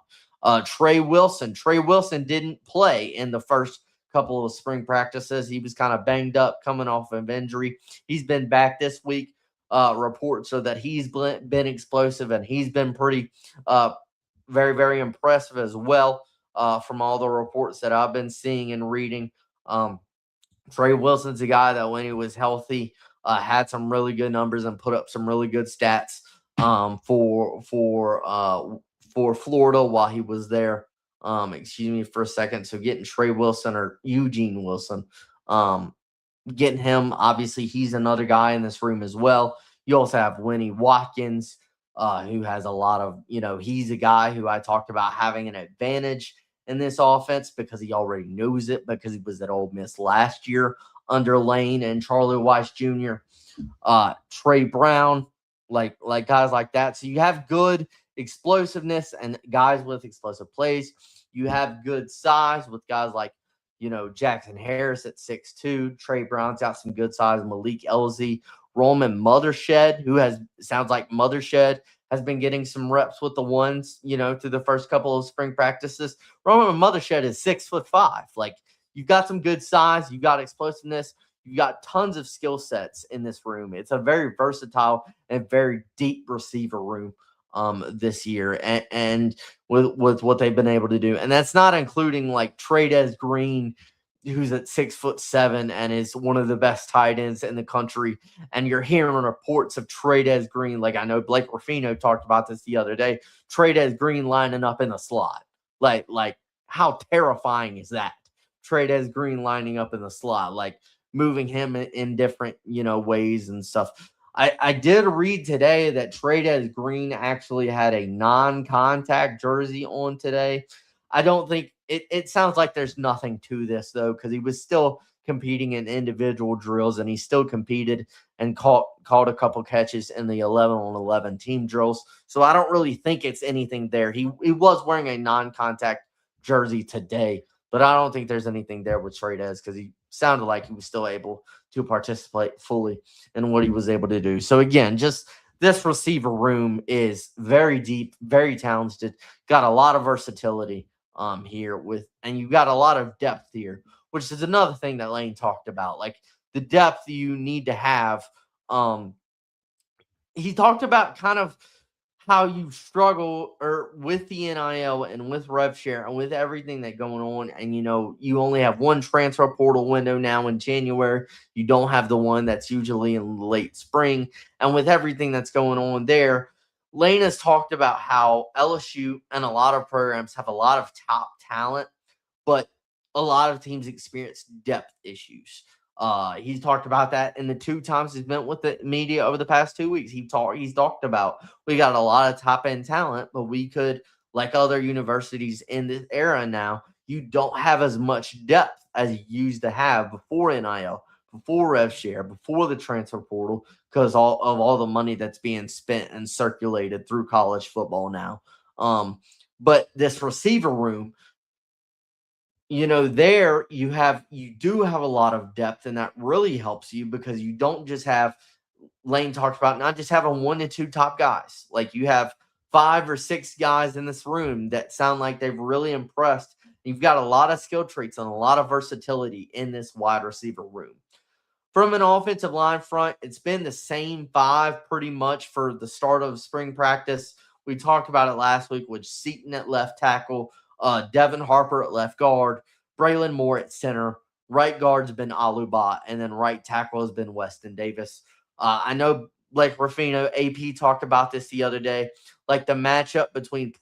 Trey Wilson. Trey Wilson didn't play in the first couple of spring practices. He was kind of banged up coming off of injury. He's been back this week. Reports are that he's been explosive, and he's been pretty very, very impressive as well from all the reports that I've been seeing and reading. Trey Wilson's a guy that when he was healthy had some really good numbers and put up some really good stats for Florida while he was there. Excuse me for a second. So getting Trey Wilson or Eugene Wilson, getting him, obviously he's another guy in this room as well. You also have Winnie Watkins, who has a lot of, he's a guy who I talked about having an advantage in this offense because he already knows it because he was at Ole Miss last year under Lane and Charlie Weiss Jr., Trey Brown, like guys like that. So you have good explosiveness and guys with explosive plays. You have good size with guys like, Jackson Harris at 6'2". Trey Brown's got some good size. Malik Elzy, Roman Mothershed, sounds like Mothershed has been getting some reps with the ones, through the first couple of spring practices. Roman Mothershed is 6'5". Like, you've got some good size. You've got explosiveness. You've got tons of skill sets in this room. It's a very versatile and very deep receiver room this year, and with what they've been able to do. And that's not including like Trades Green, who's at 6'7" and is one of the best tight ends in the country. And you're hearing reports of Trades Green, like I know Blake Ruffino talked about this the other day, Trades Green lining up in the slot. Like how terrifying is that? Trades Green lining up in the slot, like moving him in different, ways and stuff. I did read today that Trades Green actually had a non-contact jersey on today. I don't think it sounds like there's nothing to this, though, because he was still competing in individual drills, and he still competed and caught a couple catches in the 11-on-11 team drills. So I don't really think it's anything there. He was wearing a non-contact jersey today, but I don't think there's anything there with Trades because he sounded like he was still able to participate fully in what he was able to do. So again, just this receiver room is very deep, very talented, got a lot of versatility here and you got a lot of depth here, which is another thing that Lane talked about, like the depth you need to have. He talked about kind of how you struggle with the NIL and with rev share and with everything that's going on. And, you only have one transfer portal window now in January. You don't have the one that's usually in late spring. And with everything that's going on there, Lane has talked about how LSU and a lot of programs have a lot of top talent, but a lot of teams experience depth issues. He's talked about that in the 2 times he's met with the media over the past 2 weeks. He's talked about we got a lot of top end talent, but we could, like other universities in this era now, you don't have as much depth as you used to have before NIL, before rev share, before the transfer portal, because all the money that's being spent and circulated through college football now. But this receiver room, there you do have a lot of depth, and that really helps you because you don't just have, Lane talked about not just having 1 to 2 top guys. Like you have 5 or 6 guys in this room that sound like they've really impressed. You've got a lot of skill traits and a lot of versatility in this wide receiver room. From an offensive line front, it's been the same 5 pretty much for the start of spring practice. We talked about it last week with Seaton at left tackle, Devin Harper at left guard, Braylon Moore at center. Right guard's been Aluba, and then right tackle has been Weston Davis. I know Blake Ruffino, AP talked about this the other day. Like the matchup between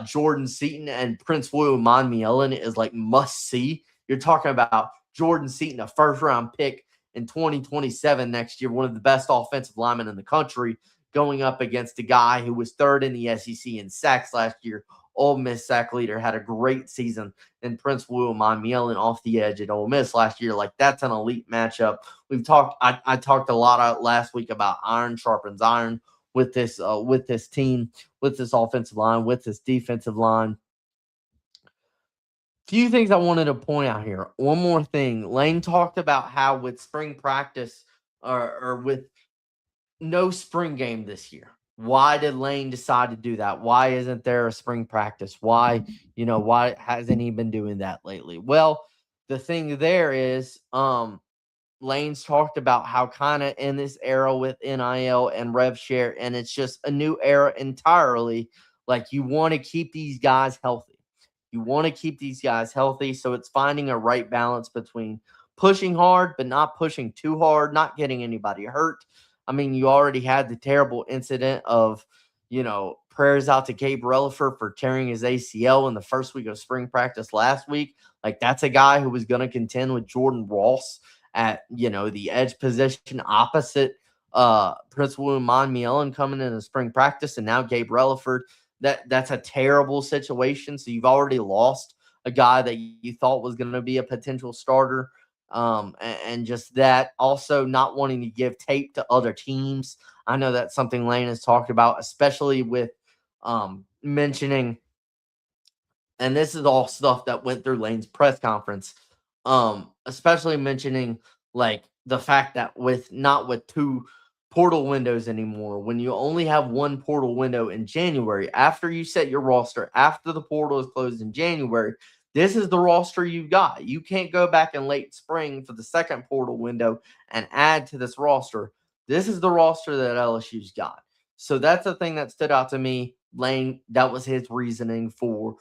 Jordan Seaton and Prince William Monmielen is like must see. You're talking about Jordan Seaton, a first-round pick in 2027 next year, one of the best offensive linemen in the country, going up against a guy who was 3rd in the SEC in sacks last year. Ole Miss sack leader, had a great season in Prince William Monmielen off the edge at Ole Miss last year. Like that's an elite matchup. I talked a lot last week about iron sharpens iron with this team, with this offensive line, with this defensive line. Few things I wanted to point out here. One more thing. Lane talked about how with spring practice or with no spring game this year, Why did Lane decide to do that? Why isn't there a spring practice? Why hasn't he been doing that lately? Well, the thing there is, Lane's talked about how kind of in this era with NIL and rev share, and it's just a new era entirely. Like, you want to keep these guys healthy. You want to keep these guys healthy. So it's finding a right balance between pushing hard, but not pushing too hard, not getting anybody hurt. I mean, you already had the terrible incident of, prayers out to Gabe Relaford for tearing his ACL in the first week of spring practice last week. Like, that's a guy who was going to contend with Jordan Ross at, the edge position opposite Prince William Monmielen coming into spring practice, and now Gabe Relaford. That's a terrible situation. So you've already lost a guy that you thought was going to be a potential starter. And just that, also not wanting to give tape to other teams. I know that's something Lane has talked about, especially with mentioning, and this is all stuff that went through Lane's press conference, especially mentioning like the fact that not with two portal windows anymore, when you only have one portal window in January, after you set your roster, after the portal is closed in January, this is the roster you've got. You can't go back in late spring for the second portal window and add to this roster. This is the roster that LSU's got. So that's the thing that stood out to me. Lane, that was his reasoning for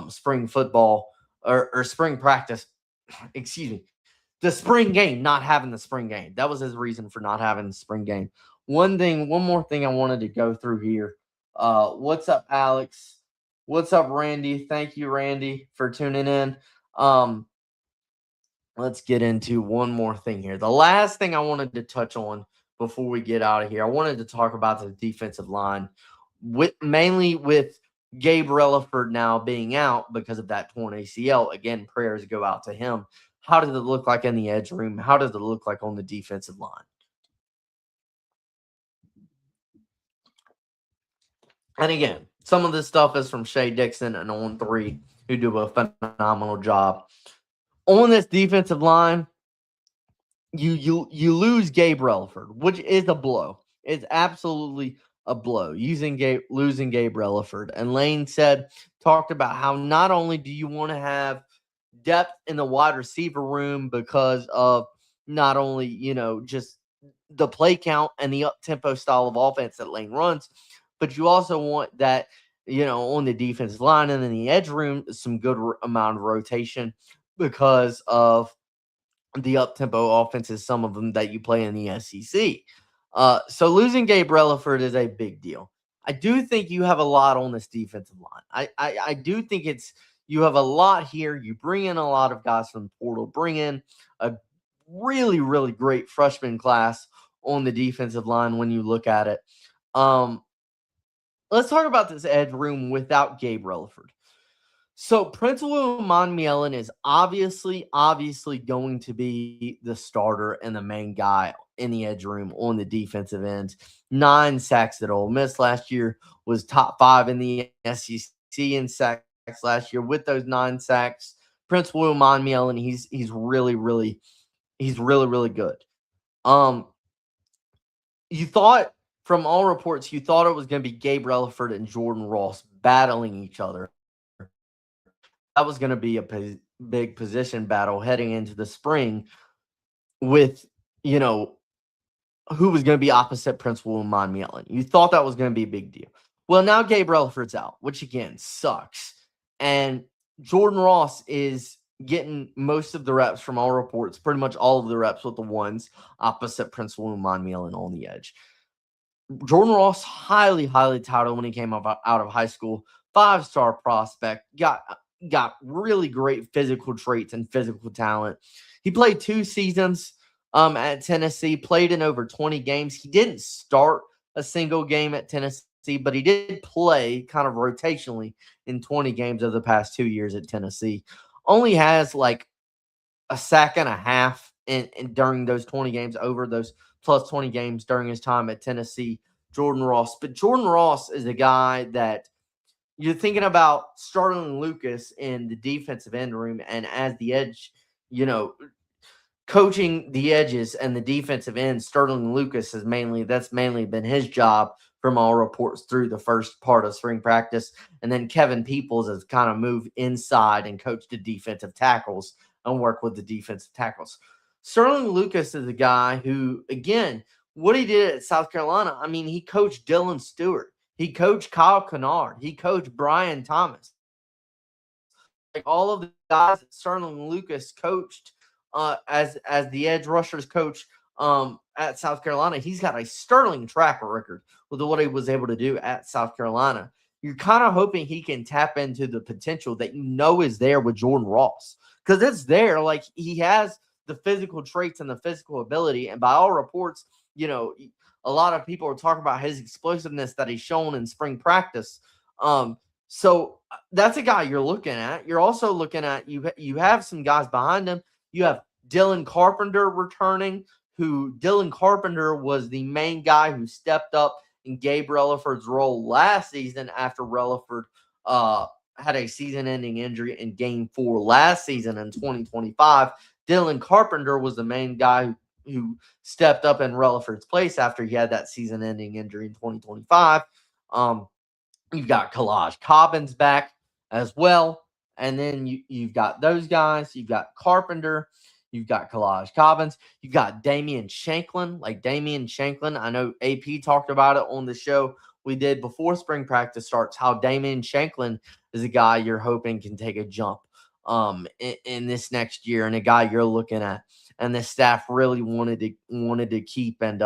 spring football or spring practice. Excuse me. The spring game, not having the spring game. That was his reason for not having the spring game. One more thing I wanted to go through here. What's up, Alex? What's up, Randy? Thank you, Randy, for tuning in. Let's get into one more thing here. The last thing I wanted to touch on before we get out of here, I wanted to talk about the defensive line, mainly with Gabe Relaford now being out because of that torn ACL. Again, prayers go out to him. How does it look like in the edge room? How does it look like on the defensive line? And again, some of this stuff is from Shea Dixon and On3, who do a phenomenal job. On this defensive line, you lose Gabe Relaford, which is a blow. It's absolutely a blow. Losing Gabe Relaford. And Lane talked about how not only do you want to have depth in the wide receiver room because of not only, just the play count and the up-tempo style of offense that Lane runs, but you also want that, on the defensive line and in the edge room, some good amount of rotation because of the up-tempo offenses, some of them that you play in the SEC. So losing Gabe Relaford is a big deal. I do think you have a lot on this defensive line. I do think you have a lot here. You bring in a lot of guys from the portal, bring in a really, really great freshman class on the defensive line when you look at it. Let's talk about this edge room without Gabe Relaford. So Prince William Monmielen is obviously going to be the starter and the main guy in the edge room on the defensive end. 9 sacks at Ole Miss last year, was top 5 in the SEC in sacks last year. With those 9 sacks, Prince William Monmielen, he's really, really good. You thought, from all reports, it was going to be Gabe Relaford and Jordan Ross battling each other. That was going to be a big position battle heading into the spring with, who was going to be opposite Prince William Monmielen. You thought that was going to be a big deal. Well, now Gabe Relaford's out, which again sucks. And Jordan Ross is getting most of the reps from all reports, pretty much all of the reps with the ones opposite Prince William Monmielen on the edge. Jordan Ross, highly, highly touted when he came out of high school. 5-star prospect, got really great physical traits and physical talent. He played 2 seasons at Tennessee, played in over 20 games. He didn't start a single game at Tennessee, but he did play kind of rotationally in 20 games of the past 2 years at Tennessee. Only has like a sack and a half in during those 20 games, over those plus 20 games during his time at Tennessee, Jordan Ross. But Jordan Ross is a guy that you're thinking about Sterling Lucas in the defensive end room, and as the edge, coaching the edges and the defensive end, Sterling Lucas that's mainly been his job from all reports through the first part of spring practice. And then Kevin Peoples has kind of moved inside and coached the defensive tackles and worked with the defensive tackles. Sterling Lucas is a guy who, again, what he did at South Carolina, I mean, he coached Dylan Stewart. He coached Kyle Kennard. He coached Brian Thomas. Like all of the guys that Sterling Lucas coached as the edge rushers coach at South Carolina, he's got a sterling track record with what he was able to do at South Carolina. You're kind of hoping he can tap into the potential that is there with Jordan Ross, because it's there. Like, he has the physical traits and the physical ability, and by all reports, a lot of people are talking about his explosiveness that he's shown in spring practice. So that's a guy you're looking at. You're also looking at, you have some guys behind him. You have Dylan Carpenter returning, who Dylan Carpenter was the main guy who stepped up in Gabe Relaford's role last season after Relaford had a season-ending injury in Game 4 last season in 2025. Dylan Carpenter was the main guy who stepped up in Relaford's place after he had that season-ending injury in 2025. You've got Kalaj Cobbins back as well. And then you've got those guys. You've got Carpenter. You've got Kalaj Cobbins. You've got Damian Shanklin. I know AP talked about it on the show we did before spring practice starts, how Damian Shanklin is a guy you're hoping can take a jump in this next year, and a guy you're looking at. And the staff really wanted to keep and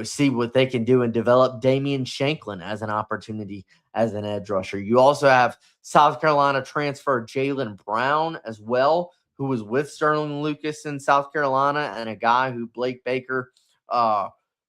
see what they can do and develop Damian Shanklin as an opportunity as an edge rusher. You also have South Carolina transfer Jalen Brown as well, who was with Sterling Lucas in South Carolina, and a guy who Blake Baker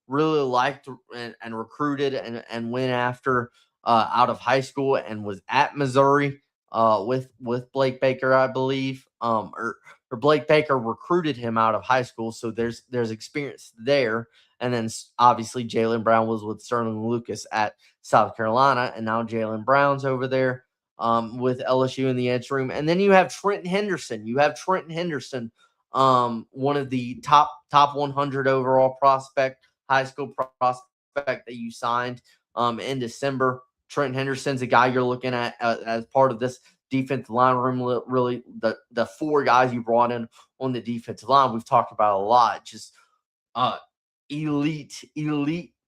really liked and recruited and went after out of high school, and was at Missouri with Blake Baker, I believe, or Blake Baker recruited him out of high school. So there's experience there. And then obviously Jalen Brown was with Sterling Lucas at South Carolina, and now Jalen Brown's over there with LSU in the edge room. And then you have Trenton Henderson. One of the top 100 overall high school prospect that you signed in December. Trenton Henderson's a guy you're looking at as part of this defensive line room. Really, the four guys you brought in on the defensive line, we've talked about a lot. Just elite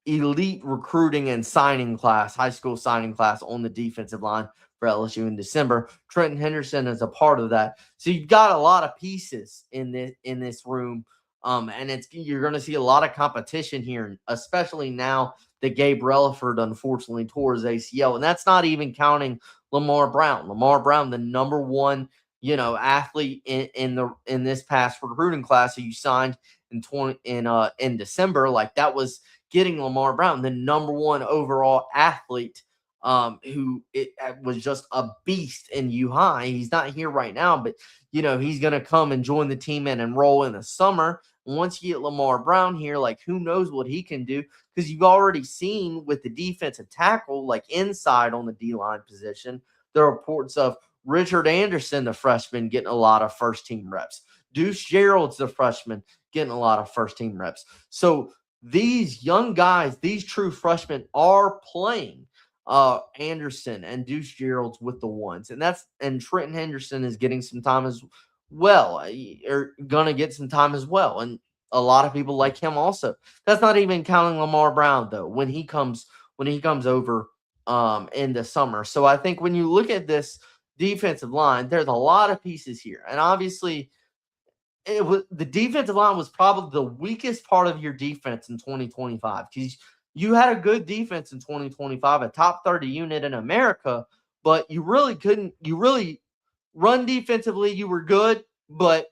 recruiting and signing class, high school signing class on the defensive line for LSU in December. Trenton Henderson is a part of that. So you've got a lot of pieces in this room. And you're going to see a lot of competition here, especially now that Gabe Relaford unfortunately tore his ACL. And that's not even counting Lamar Brown. Lamar Brown, the number one, athlete in this past recruiting class who you signed in December. Like, that was getting Lamar Brown, the number one overall athlete, who was just a beast in U-High. He's not here right now, but he's going to come and join the team and enroll in the summer. Once you get Lamar Brown here, like, who knows what he can do? Because you've already seen with the defensive tackle, like inside on the D-line position, there are reports of Richard Anderson, the freshman, getting a lot of first-team reps. Deuce Gerald's the freshman, getting a lot of first-team reps. So these young guys, these true freshmen, are playing Anderson and Deuce Gerald's with the ones. And Trenton Henderson is getting some time as well, or going to get some time as well. And a lot of people like him also. That's not even counting Lamar Brown, though, when he comes over in the summer. So I think when you look at this defensive line, there's a lot of pieces here. And obviously, the defensive line was probably the weakest part of your defense in 2025, because you had a good defense in 2025, a top 30 unit in America, but you really run defensively, you were good, but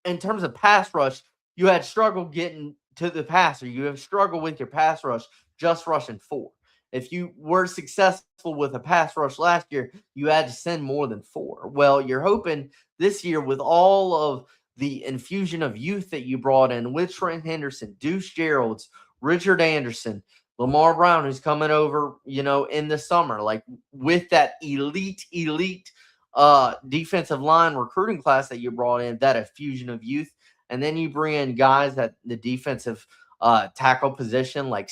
in terms of pass rush, you had struggled getting to the passer. You have struggled with your pass rush, just rushing 4. If you were successful with a pass rush last year, you had to send more than 4. Well, you're hoping this year, with all of the infusion of youth that you brought in with Trent Henderson, Deuce Gerald's, Richard Anderson, Lamar Brown, who's coming over, in the summer, like with that elite defensive line recruiting class that you brought in, that infusion of youth, and then you bring in guys at the defensive tackle position like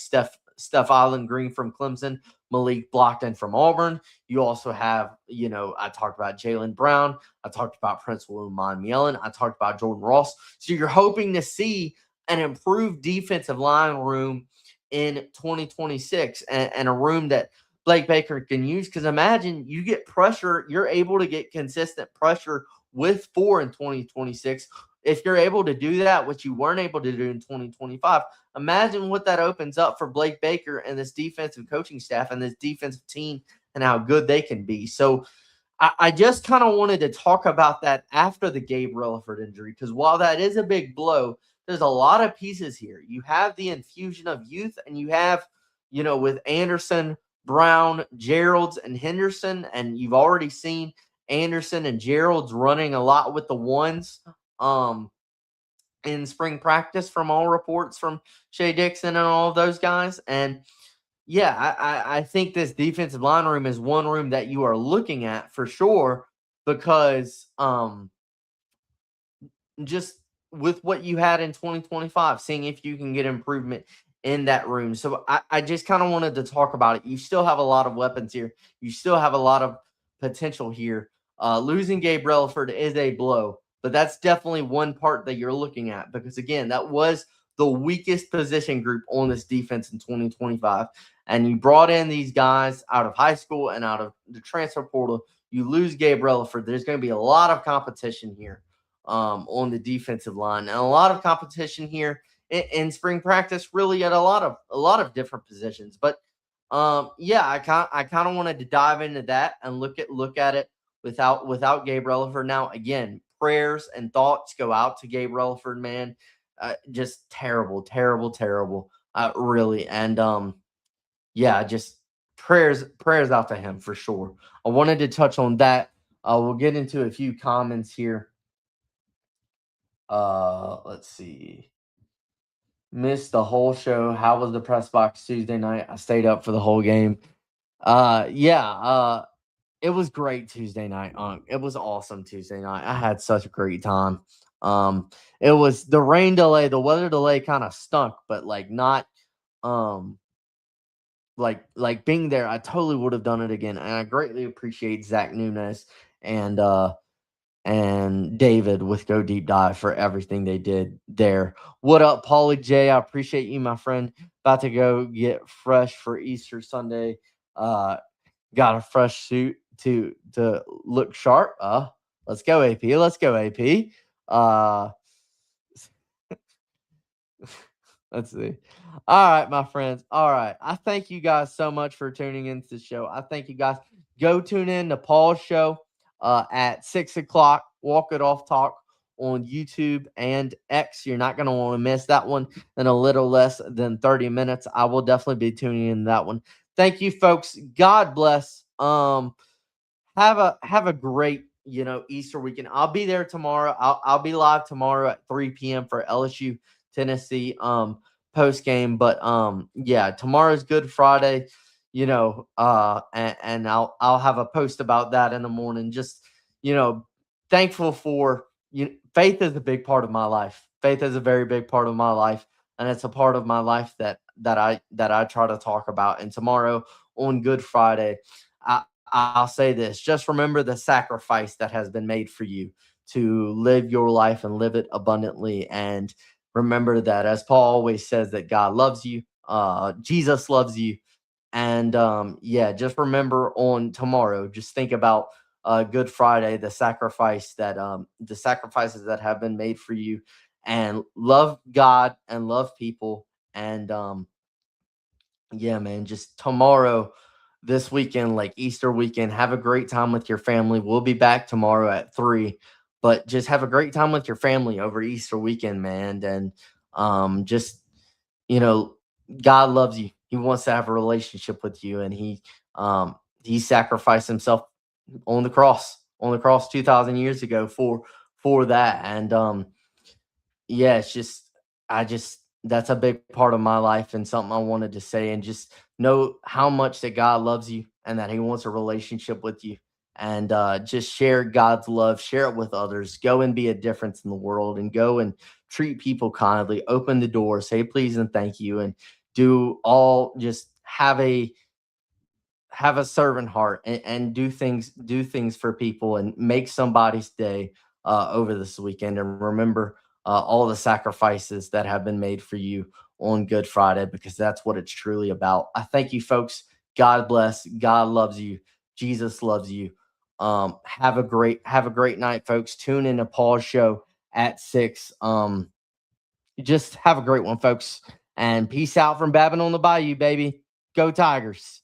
Island Green from Clemson, Malik Blockton from Auburn. You also have, I talked about Jaylen Brown. I talked about Prince William Yellen. I talked about Jordan Ross. So you're hoping to see an improved defensive line room in 2026 and a room that Blake Baker can use. Because imagine you get pressure, you're able to get consistent pressure with 4 in 2026. If you're able to do that, which you weren't able to do in 2025, imagine what that opens up for Blake Baker and this defensive coaching staff and this defensive team and how good they can be. So I just kind of wanted to talk about that after the Gabe Relaford injury, because while that is a big blow, there's a lot of pieces here. You have the infusion of youth, and you have, with Anderson, Brown, Geralds, and Henderson, and you've already seen Anderson and Geralds running a lot with the ones in spring practice from all reports from Shea Dixon and all of those guys. And yeah, I think this defensive line room is one room that you are looking at for sure, because just with what you had in 2025, seeing if you can get improvement in that room. So I just kind of wanted to talk about it. You still have a lot of weapons here. You still have a lot of potential here. Losing Gabe Relaford is a blow, but that's definitely one part that you're looking at, because, again, that was the weakest position group on this defense in 2025. And you brought in these guys out of high school and out of the transfer portal. You lose Gabe Relaford. There's going to be a lot of competition here on the defensive line, and a lot of competition here in spring practice, really at a lot of different positions. But yeah, I kind of wanted to dive into that and look at it without Gabe Relaford. Now, again, prayers and thoughts go out to Gabe Relaford, man. Just terrible, really. And yeah, just prayers out to him for sure. I wanted to touch on that. We'll get into a few comments here. Let's see. Missed the whole show. How was the press box Tuesday night? I stayed up for the whole game. Yeah, it was great Tuesday night. It was awesome Tuesday night. I had such a great time. It was the rain delay, the weather delay kind of stunk, but not like being there, I totally would have done it again. And I greatly appreciate Zach Nunez and David with Go Deep Dive for everything they did there. What up, Paulie J? I appreciate you, my friend. About to go get fresh for Easter Sunday. Got a fresh suit to look sharp. Let's go, AP. Let's go, AP. Let's see. All right, my friends. All right. I thank you guys so much for tuning into the show. I thank you guys. Go tune in to Paul's show at 6 o'clock. Walk It Off Talk on YouTube and X. You're not going to want to miss that one in a little less than 30 minutes. I will definitely be tuning in that one. Thank you, folks. God bless. Have a great, Easter weekend. I'll be there tomorrow. I'll be live tomorrow at 3 p.m. for LSU Tennessee post game. But yeah, tomorrow's Good Friday, and I'll have a post about that in the morning. Just, thankful for faith is a big part of my life. Faith is a very big part of my life, and it's a part of my life that I try to talk about. And tomorrow on Good Friday, I'll say this: just remember the sacrifice that has been made for you to live your life and live it abundantly. And remember that, as Paul always says, that God loves you, Jesus loves you. And yeah, just remember on tomorrow, just think about Good Friday, the sacrifices that have been made for you, and love God and love people. And yeah, man, just tomorrow, this weekend, like Easter weekend, have a great time with your family. We'll be back tomorrow at 3, but just have a great time with your family over Easter weekend, man. And just, God loves you. He wants to have a relationship with you, and he sacrificed himself on the cross 2,000 years ago for that. And yeah, it's just that's a big part of my life and something I wanted to say. And just know how much that God loves you and that he wants a relationship with you. And just share God's love, share it with others. Go and be a difference in the world, and go and treat people kindly. Open the door, say please and thank you, and just have a servant heart, and do things for people and make somebody's day over this weekend. And remember all the sacrifices that have been made for you on Good Friday, because that's what it's truly about. I thank you, folks. God bless. God loves you. Jesus loves you. Have a great night, folks. Tune in to Paul's show at 6. Just have a great one, folks. And peace out from Babin on the Bayou, baby. Go Tigers.